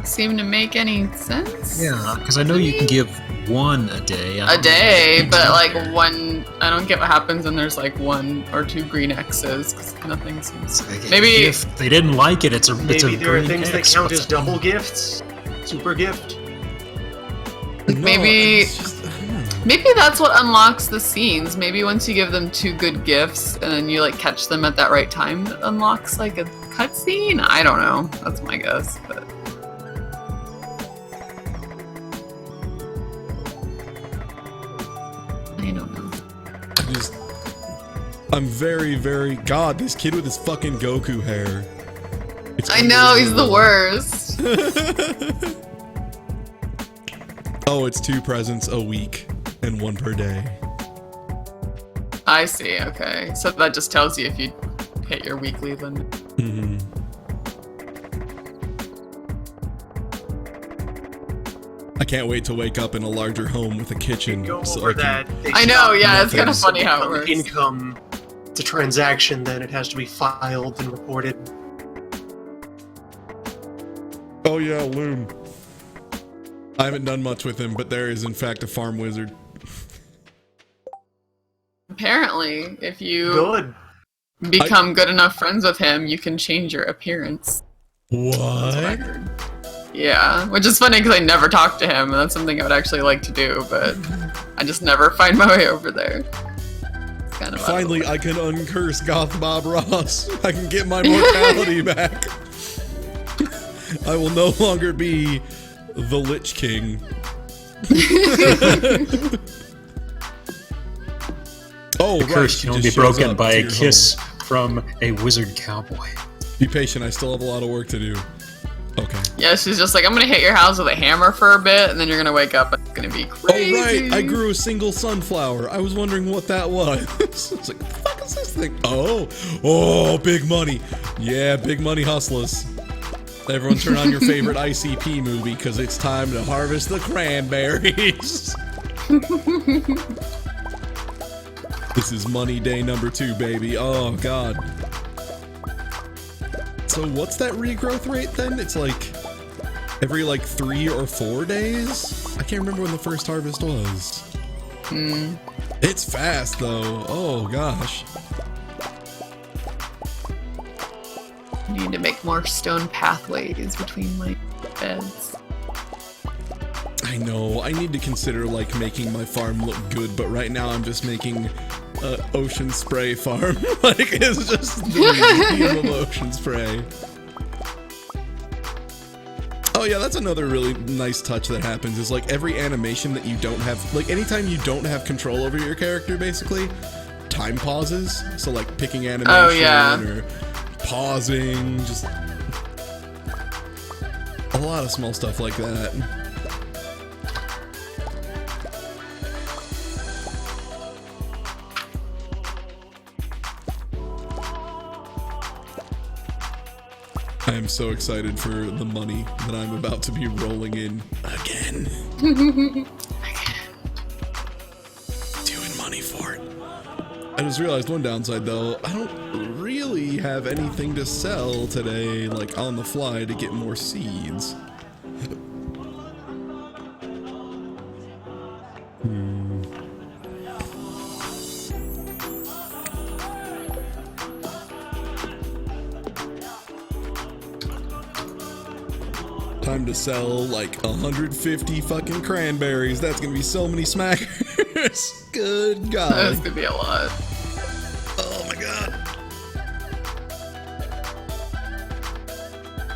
seem to make any sense. Yeah, because I know you can give one a day. I A don't know day, if but it's like there. one. I don't get what happens when there's like 1 or 2 green X's because nothing seems. Like, Maybe- if they didn't like it, it's a Maybe there are green things that X. count What's as that double mean? gifts. Super gift. No, Maybe- it's just- I don't know. Maybe that's what unlocks the scenes. Maybe once you give them 2 good gifts and then you like catch them at that right time, it unlocks like a cutscene. I don't know. That's my guess. But I don't know. I'm very, very. God, this kid with his fucking Goku hair. It's I know he's the unbelievable. worst. Oh, it's 2 presents a week and 1 per day. I see. Okay, so that just tells you if you hit your weekly limit. Mm-hmm. I can't wait to wake up in a larger home with a kitchen. Go so over I can- that. They I know. stop Yeah, it's kind of Nothing. funny how it works. income. It's a transaction, then it has to be filed and reported. Oh yeah, Loom. I haven't done much with him, but there is in fact a farm wizard. Apparently, if you Good. become good enough friends with him, you can change your appearance. What? Yeah, which is funny because I never talk to him, and that's something I would actually like to do, but I just never find my way over there. It's kind of Finally, I can uncurse Goth Bob Ross. I can get my mortality back. I will no longer be the Lich King. Oh, The right. curse she can only just be shows broken up by to a your kiss home. from a wizard cowboy. Be patient. I still have a lot of work to do. Okay. Yeah, she's just like, I'm gonna hit your house with a hammer for a bit, and then you're gonna wake up and it's gonna be crazy. Oh, right. I grew a single sunflower. I was wondering what that was. It's like, what the fuck is this thing? Oh, big money. Yeah, big money hustlers. Everyone turn on your favorite ICP movie because it's time to harvest the cranberries. This is money day number 2, baby. Oh, God. So what's that regrowth rate then? It's like every like 3 or 4 days? I can't remember when the first harvest was. It's fast though. Oh, gosh. Need to make more stone pathways between like beds. I know. I need to consider like making my farm look good, but right now I'm just making ocean spray farm. Like it's just the museum of ocean spray. Oh yeah, that's another really nice touch that happens is like every animation that you don't have, like anytime you don't have control over your character, basically, time pauses. So like picking animation or pausing, just a lot of small stuff like that. I am so excited for the money that I'm about to be rolling in again. Doing money for it. I just realized one downside though, I don't really have anything to sell today, like on the fly, to get more seeds. Time to sell like 150 fucking cranberries. That's gonna be so many smackers. Good God. That's gonna be a lot. Oh my God.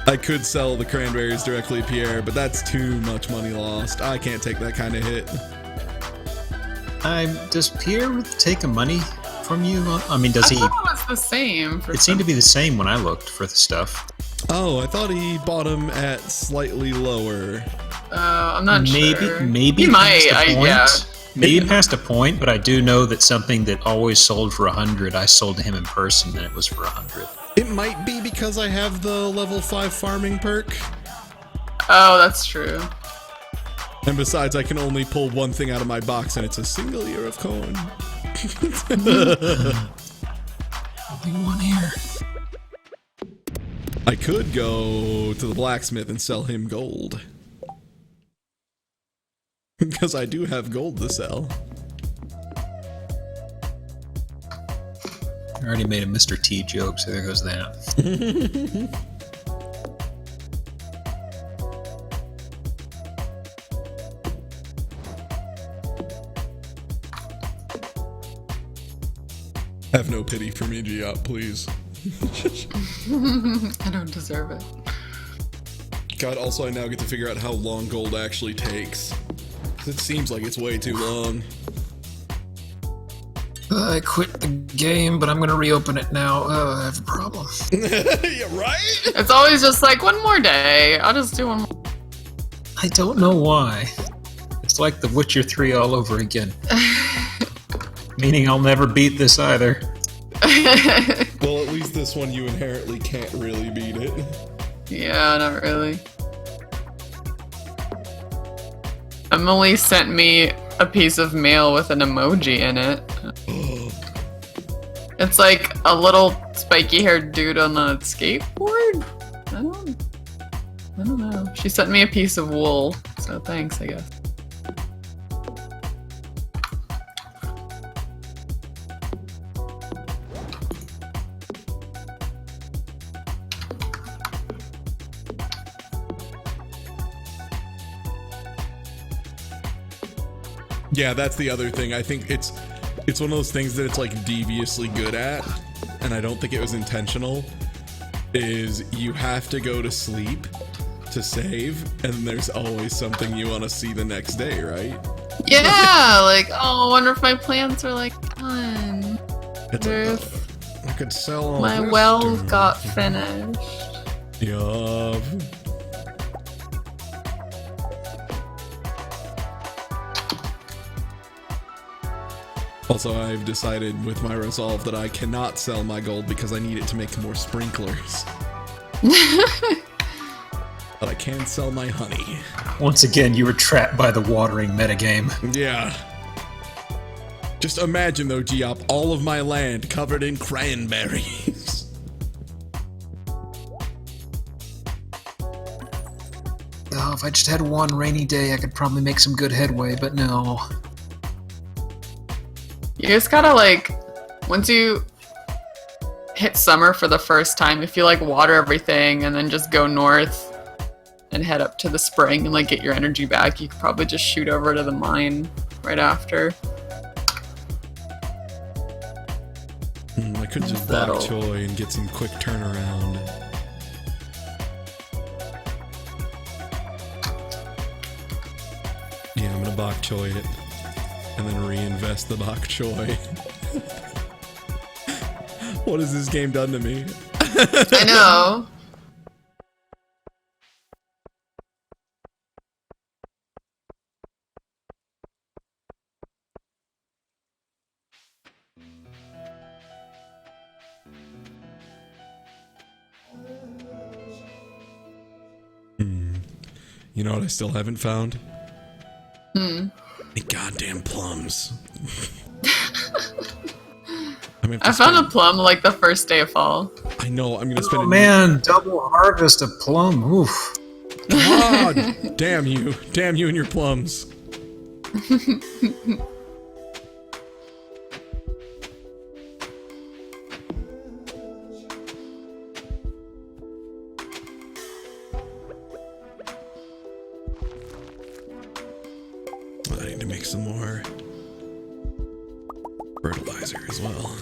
I could sell the cranberries directly to Pierre, but that's too much money lost. I can't take that kind of hit. Does Pierre take a money from you? I mean, does I he? thought it was the same. It seemed to be the same when I looked for the stuff. Oh, I thought he bought them at slightly lower. I'm not sure. Maybe he might. past a point. Yeah. Maybe past a point, but I do know that something that always sold for 100, I sold to him in person, and it was for 100. It might be because I have the level 5 farming perk. Oh, that's true. And besides, I can only pull one thing out of my box, and it's a single ear of corn. Only one here. I could go to the blacksmith and sell him gold. Because I do have gold to sell. I already made a Mr. T joke, so there goes that. Have no pity for me, Giop, please. I don't deserve it. God, also I now get to figure out how long gold actually takes. 'Cause it seems like it's way too long. I quit the game, but I'm gonna reopen it now. I have a problem. Yeah, right? It's always just like one more day. I'll just do one more. I don't know why. It's like The Witcher 3 all over again. Meaning I'll never beat this either. Well, at least this one you inherently can't really beat it. Yeah, not really. Emily sent me a piece of mail with an emoji in it. It's like a little spiky-haired dude on a skateboard? I don't know. She sent me a piece of wool, so thanks, I guess. Yeah, that's the other thing. I think it's one of those things that it's like deviously good at, and I don't think it was intentional, is you have to go to sleep to save, and there's always something you want to see the next day, right? Yeah, like, oh, I wonder if my plants are like done. It's like, I could sell all My this well stuff. got finished. Yup. Also, I've decided with my resolve that I cannot sell my gold because I need it to make more sprinklers. But I can sell my honey. Once again, you were trapped by the watering metagame. Yeah. Just imagine though, Geop, all of my land covered in cranberries. Oh, if I just had one rainy day, I could probably make some good headway, but no. You just gotta, like, once you hit summer for the first time, if you, like, water everything and then just go north and head up to the spring and, like, get your energy back, you could probably just shoot over to the mine right after. I could just bok choy and get some quick turnaround. Yeah, I'm gonna bok choy it. And then reinvest the bok choy. What has this game done to me? I know. You know what I still haven't found? Hmm. The goddamn plums. I found a plum like the first day of fall. I know, I'm gonna spend Oh man, double harvest of plum. Oof. God damn you. Damn you and your plums. I need to make some more fertilizer as well.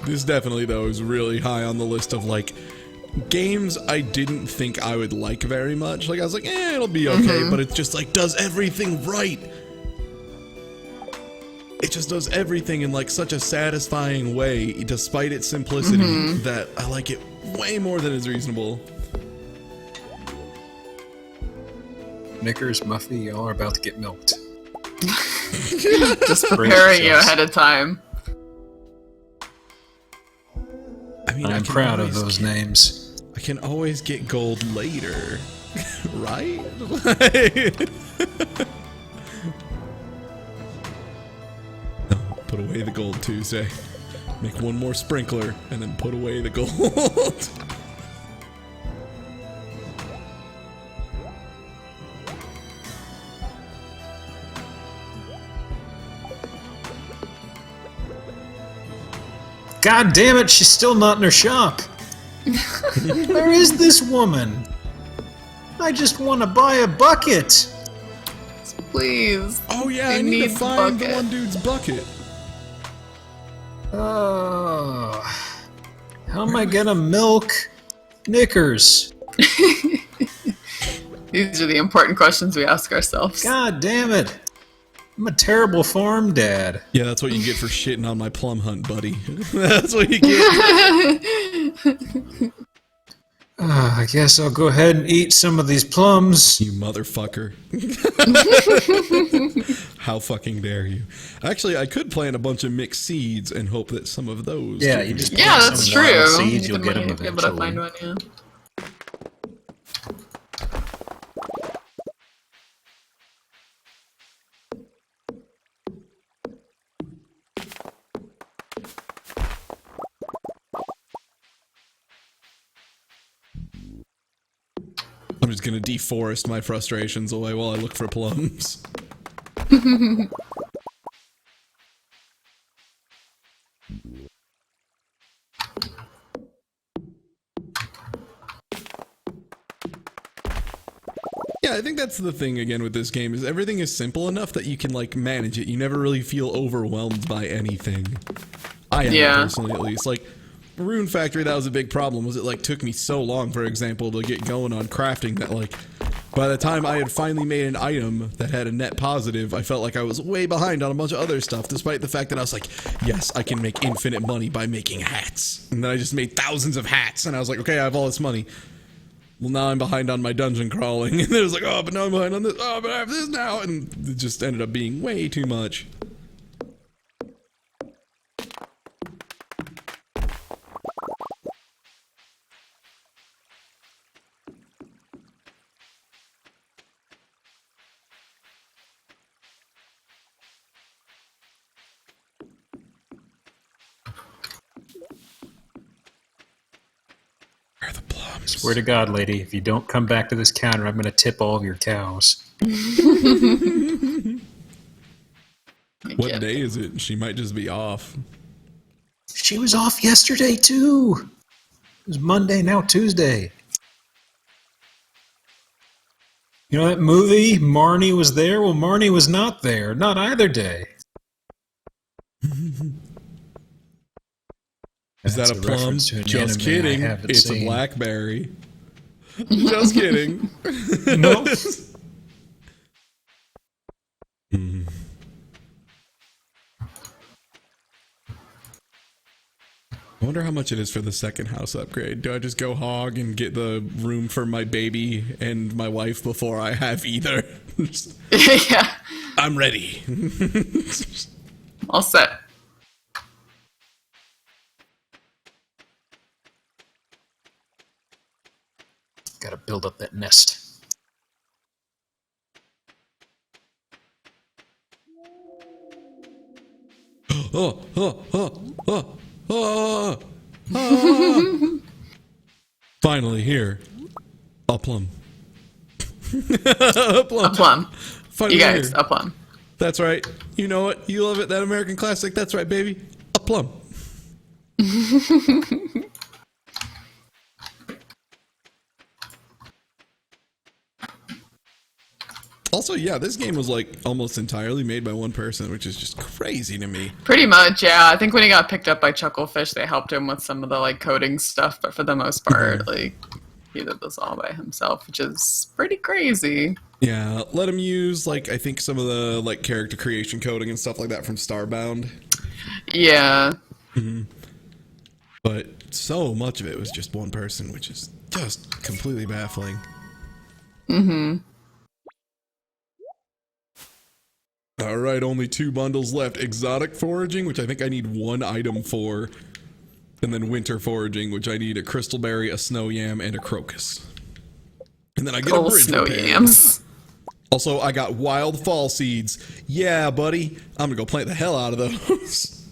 This definitely, though, is really high on the list of, like, games I didn't think I would like very much. Like, I was like, it'll be okay, but it just, like, does everything right. It just does everything in, like, such a satisfying way, despite its simplicity, that I like it way more than is reasonable. Knickers, Muffy, y'all are about to get milked. Just preparing you ahead of time. I mean, I'm proud of those names. I can always get gold later, right? No, put away the gold Tuesday. Make one more sprinkler and then put away the gold. God damn it, she's still not in her shop. Where is this woman? I just want to buy a bucket. Please. Oh yeah, He I need to needs find the bucket. one dude's bucket. Oh, how am I gonna milk Knickers? These are the important questions we ask ourselves. God damn it. I'm a terrible farm dad. Yeah, that's what you get for shitting on my plum hunt, buddy. That's what you get. I guess I'll go ahead and eat some of these plums. You motherfucker. How fucking dare you? Actually, I could plant a bunch of mixed seeds and hope that some of those... Yeah, could you be- just Yeah, plant that's some wild true. seeds, you'll get them Be able to find eventually. one, yeah. I'm just gonna deforest my frustrations away while I look for plums. Yeah, I think that's the thing again with this game, is everything is simple enough that you can, like, manage it. You never really feel overwhelmed by anything. I am, Yeah. personally, at least. Like, Rune Factory, that was a big problem, was it, like, took me so long, for example, to get going on crafting that, like, By the time I had finally made an item that had a net positive, I felt like I was way behind on a bunch of other stuff, despite the fact that I was like, yes, I can make infinite money by making hats. And then I just made thousands of hats, and I was like, okay, I have all this money. Well, now I'm behind on my dungeon crawling. And then it was like, oh, but now I'm behind on this. Oh, but I have this now. And it just ended up being way too much. Where are the plums? Swear to God, lady, if you don't come back to this counter, I'm going to tip all of your cows. What day is it? She might just be off. She was off yesterday, too. It was Monday, now Tuesday. You know that movie, Marnie was there? Well, Marnie was not there. Not either day. Is that a That's plum? reference to an Just anime kidding. I haven't It's seen. a blackberry. Just kidding. No. Mm. I wonder how much it is for the second house upgrade. Do I just go hog and get the room for my baby and my wife before I have either? Yeah. I'm ready. All set. Gotta build up that nest. Oh, oh, oh, oh, oh, oh. Finally, here. A plum. A plum. A plum. Finally You guys, here. a plum. That's right. You know it. You love it. That American classic. That's right, baby. A plum. Also, yeah, this game was like almost entirely made by one person, which is just crazy to me. Pretty much, yeah. I think when he got picked up by Chucklefish, they helped him with some of the like coding stuff, but for the most part, like he did this all by himself, which is pretty crazy. Yeah, let him use like I think some of the like character creation coding and stuff like that from Starbound. Yeah. But so much of it was just one person, which is just completely baffling. Alright, only 2 bundles left. Exotic foraging, which I think I need 1 item for. And then winter foraging, which I need a crystal berry, a snow yam, and a crocus. And then I get a Cool bridge snow repair. yams. Also, I got wild fall seeds. Yeah, buddy. I'm gonna go plant the hell out of those.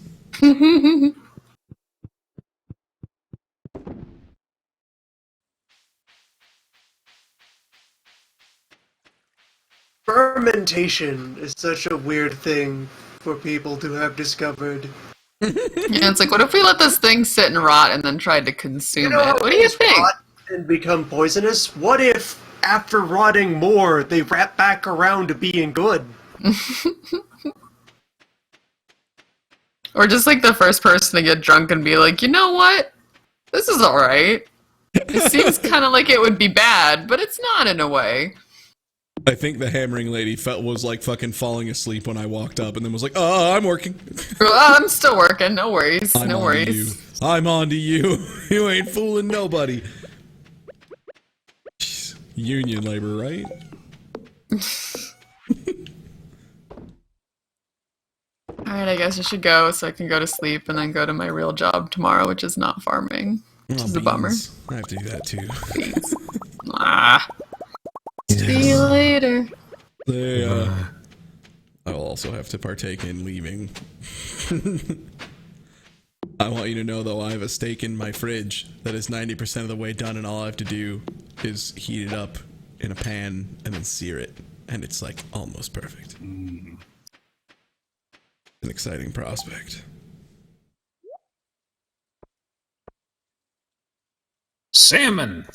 Fermentation is such a weird thing for people to have discovered. Yeah, it's like, what if we let this thing sit and rot and then tried to consume how it? What do you things think? rot and become poisonous? What if, after rotting more, they wrap back around to being good? Or just like the first person to get drunk and be like, you know what? This is alright. It seems kind of like it would be bad, but it's not in a way. I think the hammering lady was like fucking falling asleep when I walked up and then was like, oh, I'm working. I'm still working, no worries, I'm no on to worries. you. I'm on to you. You ain't fooling nobody. Jeez. Union labor, right? Alright, I guess I should go so I can go to sleep and then go to my real job tomorrow, which is not farming. Which is a bummer. I have to do that too. Ah. See you later. I will also have to partake in leaving. I want you to know, though, I have a steak in my fridge that is 90% of the way done, and all I have to do is heat it up in a pan and then sear it, and it's like almost perfect. An exciting prospect. Salmon!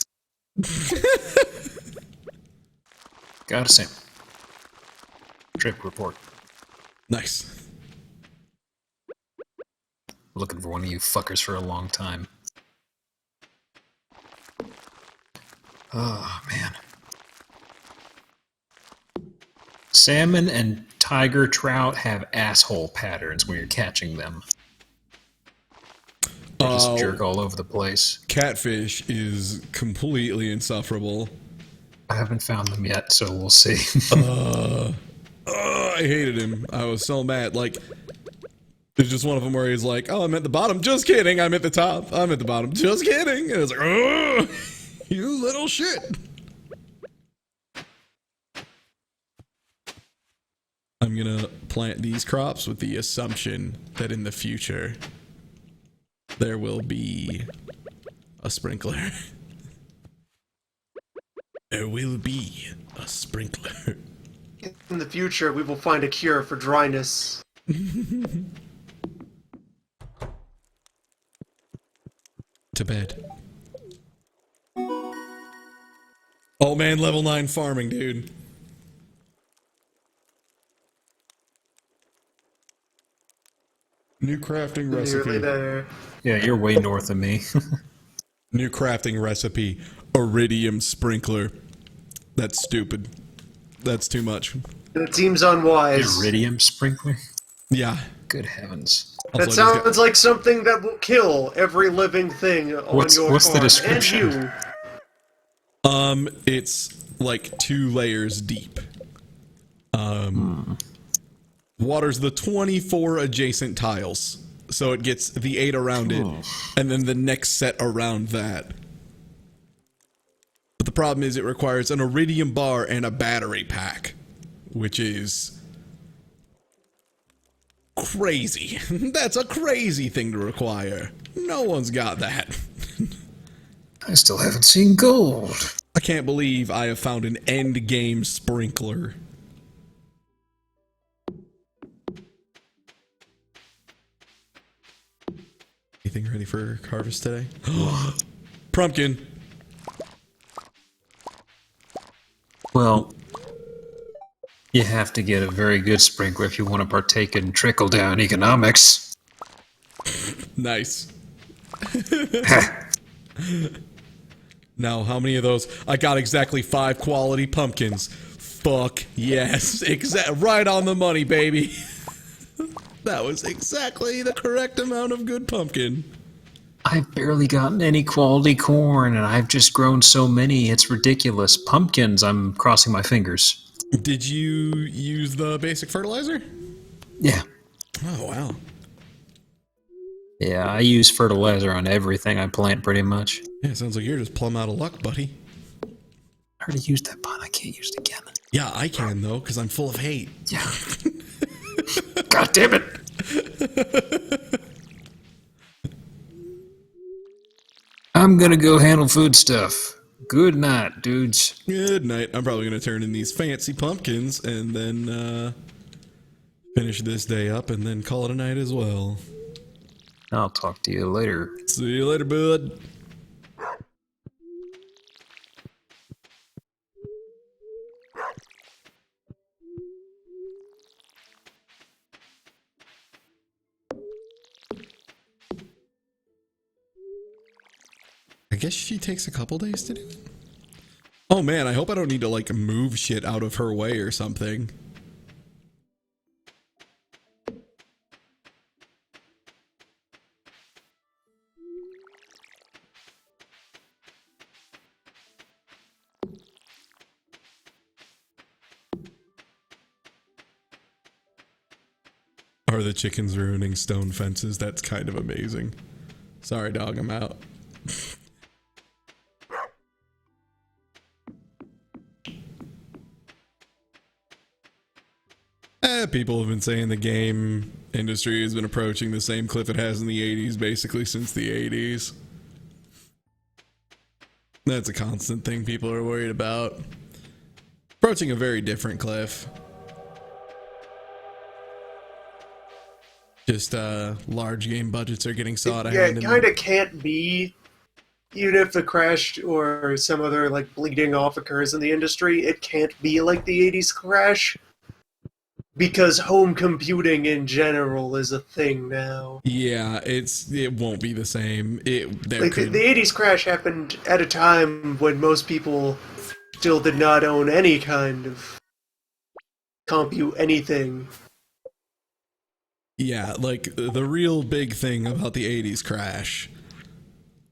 Got a salmon. Trip report. Nice. Looking for one of you fuckers for a long time. Oh, man. Salmon and tiger trout have asshole patterns when you're catching them. They just jerk all over the place. Catfish is completely insufferable. I haven't found them yet, so we'll see. I hated him. I was so mad. Like, there's just one of them where he's like, "Oh, I'm at the bottom. Just kidding. I'm at the top. I'm at the bottom. Just kidding." And it's like, "Oh, you little shit." I'm gonna plant these crops with the assumption that in the future there will be a sprinkler. There will be a sprinkler. In the future, we will find a cure for dryness. To bed. Oh man, level 9 farming, dude. New crafting Nearly recipe. there. Yeah, you're way north of me. New crafting recipe. Iridium sprinkler. That's stupid. That's too much. It seems unwise. Iridium sprinkler? Yeah. Good heavens. Also, That I just sounds like something that will kill every living thing on What's your the farm. description? And you. It's like 2 layers deep. Waters the 24 adjacent tiles. So it gets the 8 around it, and then the next set around that. But the problem is it requires an iridium bar and a battery pack, which is crazy. That's a crazy thing to require. No one's got that. I still haven't seen gold. I can't believe I have found an end game sprinkler. Anything ready for harvest today? Pumpkin. Well, you have to get a very good sprinkler if you want to partake in trickle-down economics. Nice. Now, how many of those? I got exactly 5 quality pumpkins. Fuck yes. Right on the money, baby. That was exactly the correct amount of good pumpkin. I've barely gotten any quality corn, and I've just grown so many, it's ridiculous. Pumpkins, I'm crossing my fingers. Did you use the basic fertilizer? Yeah. Oh, wow. Yeah, I use fertilizer on everything I plant pretty much. Yeah, sounds like you're just plumb out of luck, buddy. I already used that pot, I can't use it again. Yeah, I can, though, because I'm full of hate. Yeah. God damn it! I'm gonna go handle food stuff. Good night, dudes. Good night. I'm probably going to turn in these fancy pumpkins and then finish this day up and then call it a night as well. I'll talk to you later. See you later, bud. I guess she takes a couple days to do it. Oh man, I hope I don't need to like move shit out of her way or something. Are the chickens ruining stone fences? That's kind of amazing. Sorry, dog, I'm out. People have been saying the game industry has been approaching the same cliff it has in the 80s basically since the 80s. That's a constant thing people are worried about. Approaching a very different cliff. Just large game budgets are getting sought Yeah, ahead. it kind of can't be. Even if the crash or some other like bleeding off occurs in the industry, it can't be like the 80s crash. Because home computing in general is a thing now. Yeah, it won't be the same. The 80s crash happened at a time when most people still did not own any kind of compute anything. Yeah, like the real big thing about the 80s crash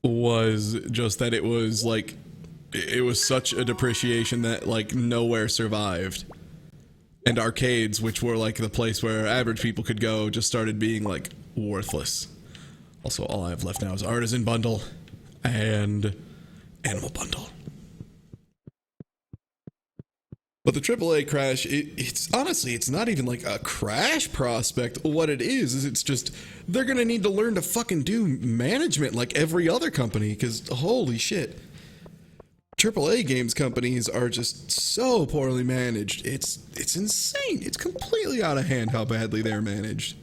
was just that it was like it was such a depreciation that like nowhere survived. And arcades, which were like the place where average people could go, just started being like worthless. Also, all I have left now is Artisan Bundle and Animal Bundle. But the AAA crash, it's honestly, it's not even like a crash prospect. What it is it's just, they're gonna need to learn to fucking do management like every other company, because holy shit. AAA games companies are just so poorly managed. It's insane. It's completely out of hand how badly they're managed.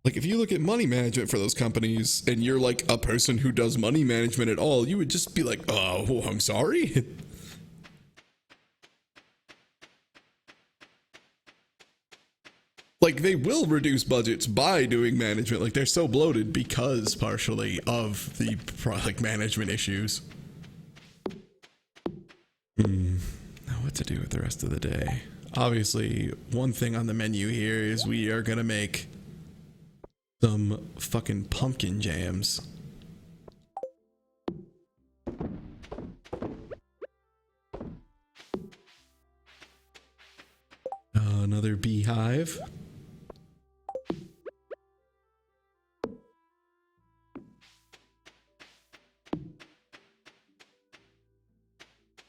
Like, if you look at money management for those companies, and you're like a person who does money management at all, you would just be like, oh, I'm sorry? Like, they will reduce budgets by doing management. Like, they're so bloated because, partially, of the, like, management issues. Now, what to do with the rest of the day? Obviously, one thing on the menu here is we are gonna make some fucking pumpkin jams. Another beehive.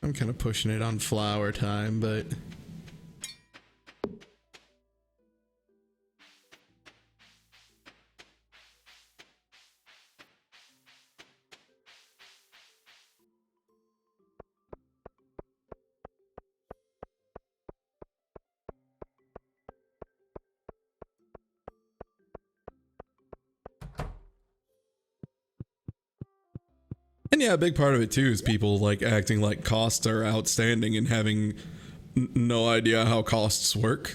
I'm kind of pushing it on flower time, but and yeah, a big part of it too is people like acting like costs are outstanding and having no idea how costs work.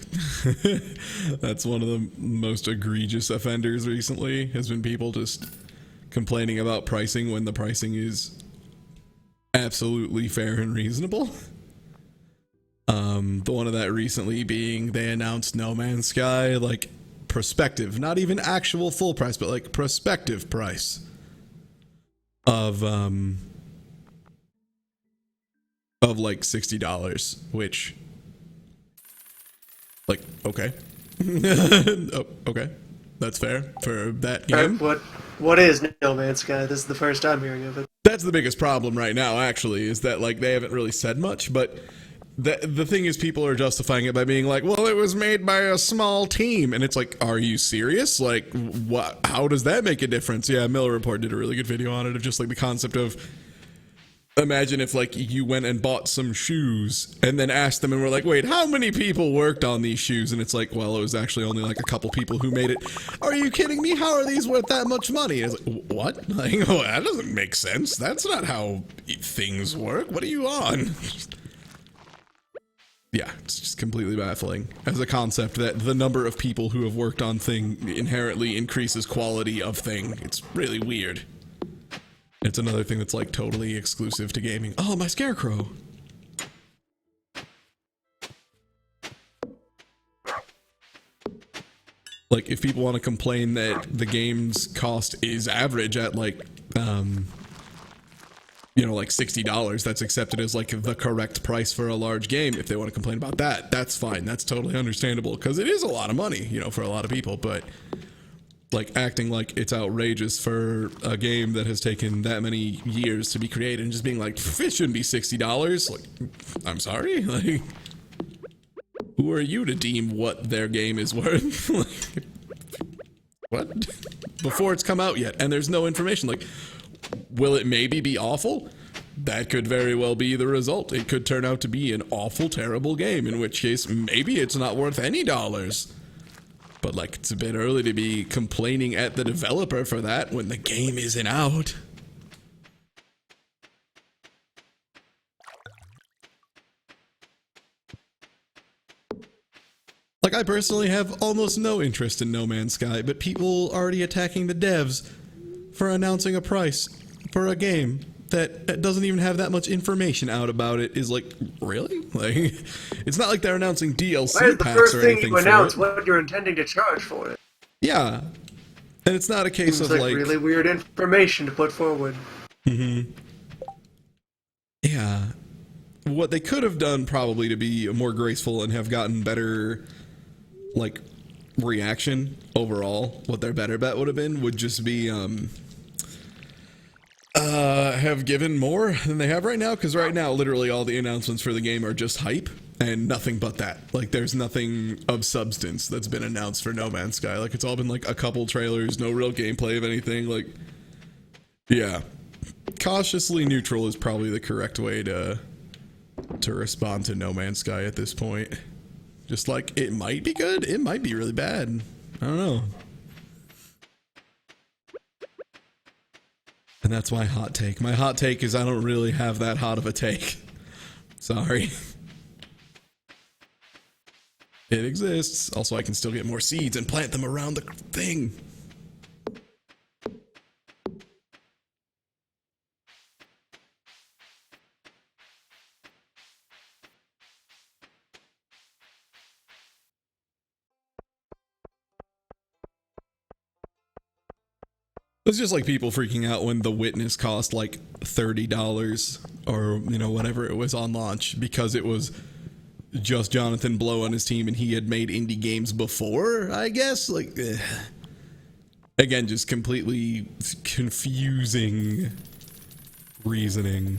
That's one of the most egregious offenders recently, has been people just complaining about pricing when the pricing is absolutely fair and reasonable. The one of that recently being they announced No Man's Sky, like prospective, not even actual full price, but like prospective price of like $60, which, like, okay. Oh, okay, that's fair for that game. What is No Man's Sky? This is the first time hearing of it. That's the biggest problem right now, actually, is that like they haven't really said much, but the thing is, people are justifying it by being like, well, it was made by a small team, and it's like, are you serious? Like, what? How does that make a difference? Yeah, Miller Report did a really good video on it, of just like the concept of, imagine if like you went and bought some shoes and then asked them and were like, wait, how many people worked on these shoes? And it's like, well, it was actually only like a couple people who made it. Are you kidding me? How are these worth that much money? And it's like, what? Like, oh, that doesn't make sense. That's not how things work. What are you on? Yeah, it's just completely baffling as a concept that the number of people who have worked on thing inherently increases quality of thing. It's really weird. It's another thing that's like totally exclusive to gaming. Oh, my scarecrow. Like, if people want to complain that the game's cost is average at like, you know, like $60, that's accepted as like the correct price for a large game. If they want to complain about that, that's fine. That's totally understandable, because it is a lot of money, you know, for a lot of people. But like acting like it's outrageous for a game that has taken that many years to be created and just being like, it shouldn't be $60. Like, I'm sorry. Like, who are you to deem what their game is worth? Like, what? Before it's come out yet, and there's no information. Like, will it maybe be awful? That could very well be the result. It could turn out to be an awful, terrible game, in which case maybe it's not worth any dollars. But like, it's a bit early to be complaining at the developer for that when the game isn't out. Like, I personally have almost no interest in No Man's Sky, but people already attacking the devs for announcing a price for a game that doesn't even have that much information out about it is like, really? Like, it's not like they're announcing DLC Why is the packs first or thing anything you for announce it. what you're intending to charge for it? Yeah, and it's not a case Seems of like like really weird information to put forward. yeah. What they could have done probably to be more graceful and have gotten better, like, reaction overall, what their better bet would have been would just be have given more than they have right now, because right now literally all the announcements for the game are just hype and nothing but that. Like, there's nothing of substance that's been announced for No Man's Sky. Like, it's all been like a couple trailers, no real gameplay of anything. Like, yeah, cautiously neutral is probably the correct way to respond to No Man's Sky at this point. Just like, it might be good, it might be really bad. I don't know. And that's my hot take. My hot take is I don't really have that hot of a take. Sorry. It exists. Also, I can still get more seeds and plant them around the thing. It's just like people freaking out when The Witness cost like $30 or, you know, whatever it was on launch because it was just Jonathan Blow on his team and he had made indie games before, I guess. Like, again, just completely confusing reasoning.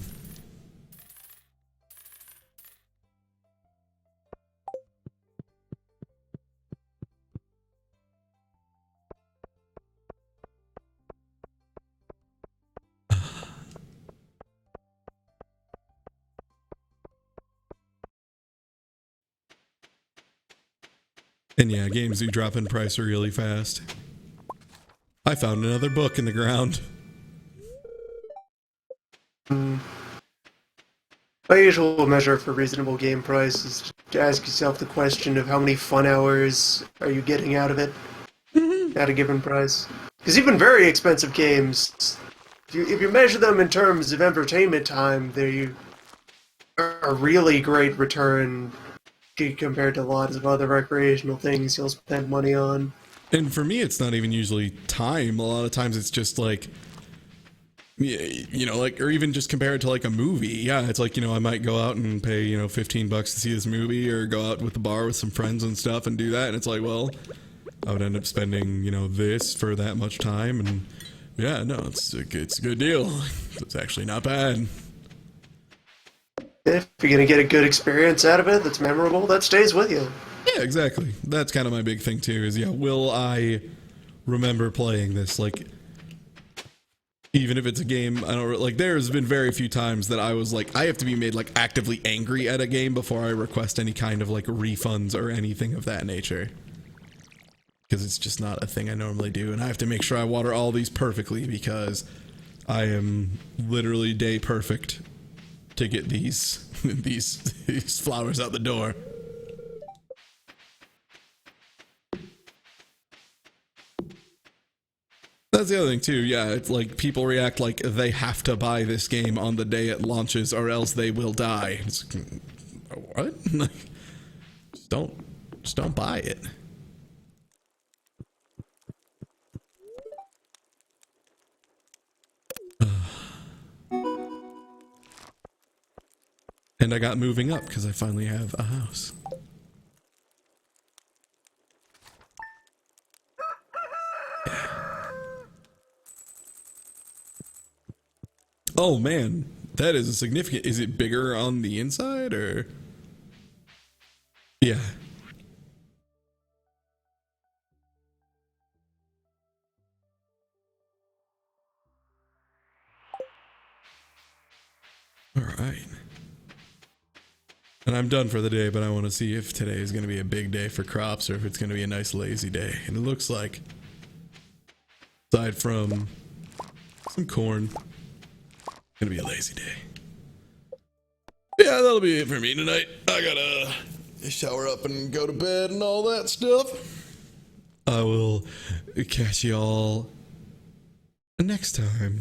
And yeah, games do drop in price really fast. I found another book in the ground. My usual measure for reasonable game price is to ask yourself the question of how many fun hours are you getting out of it at a given price. Because even very expensive games, if you measure them in terms of entertainment time, they are a really great return compared to lots of other recreational things you'll spend money on. And for me, it's not even usually time. A lot of times it's just like, you know, like, or even just compare it to like a movie. Yeah, it's like, you know, I might go out and pay, you know, $15 to see this movie or go out with the bar with some friends and stuff and do that. And it's like, well, I would end up spending, you know, this for that much time. And yeah, no, it's a good deal. It's actually not bad. If you're going to get a good experience out of it that's memorable, that stays with you. Yeah, exactly. That's kind of my big thing too, is, yeah, will I remember playing this? Like, even if it's a game I don't like, there's been very few times that I was like, I have to be made like actively angry at a game before I request any kind of like refunds or anything of that nature. Because it's just not a thing I normally do, and I have to make sure I water all these perfectly because I am literally day perfect to get these these flowers out the door. That's the other thing too. Yeah, it's like people react like they have to buy this game on the day it launches or else they will die. It's what? just don't buy it. And I got moving up because I finally have a house. Yeah. Oh man, that is a significant. Is it bigger on the inside or? Yeah. All right. And I'm done for the day, but I want to see if today is going to be a big day for crops or if it's going to be a nice lazy day. And it looks like, aside from some corn, it's going to be a lazy day. Yeah, that'll be it for me tonight. I gotta shower up and go to bed and all that stuff. I will catch y'all next time.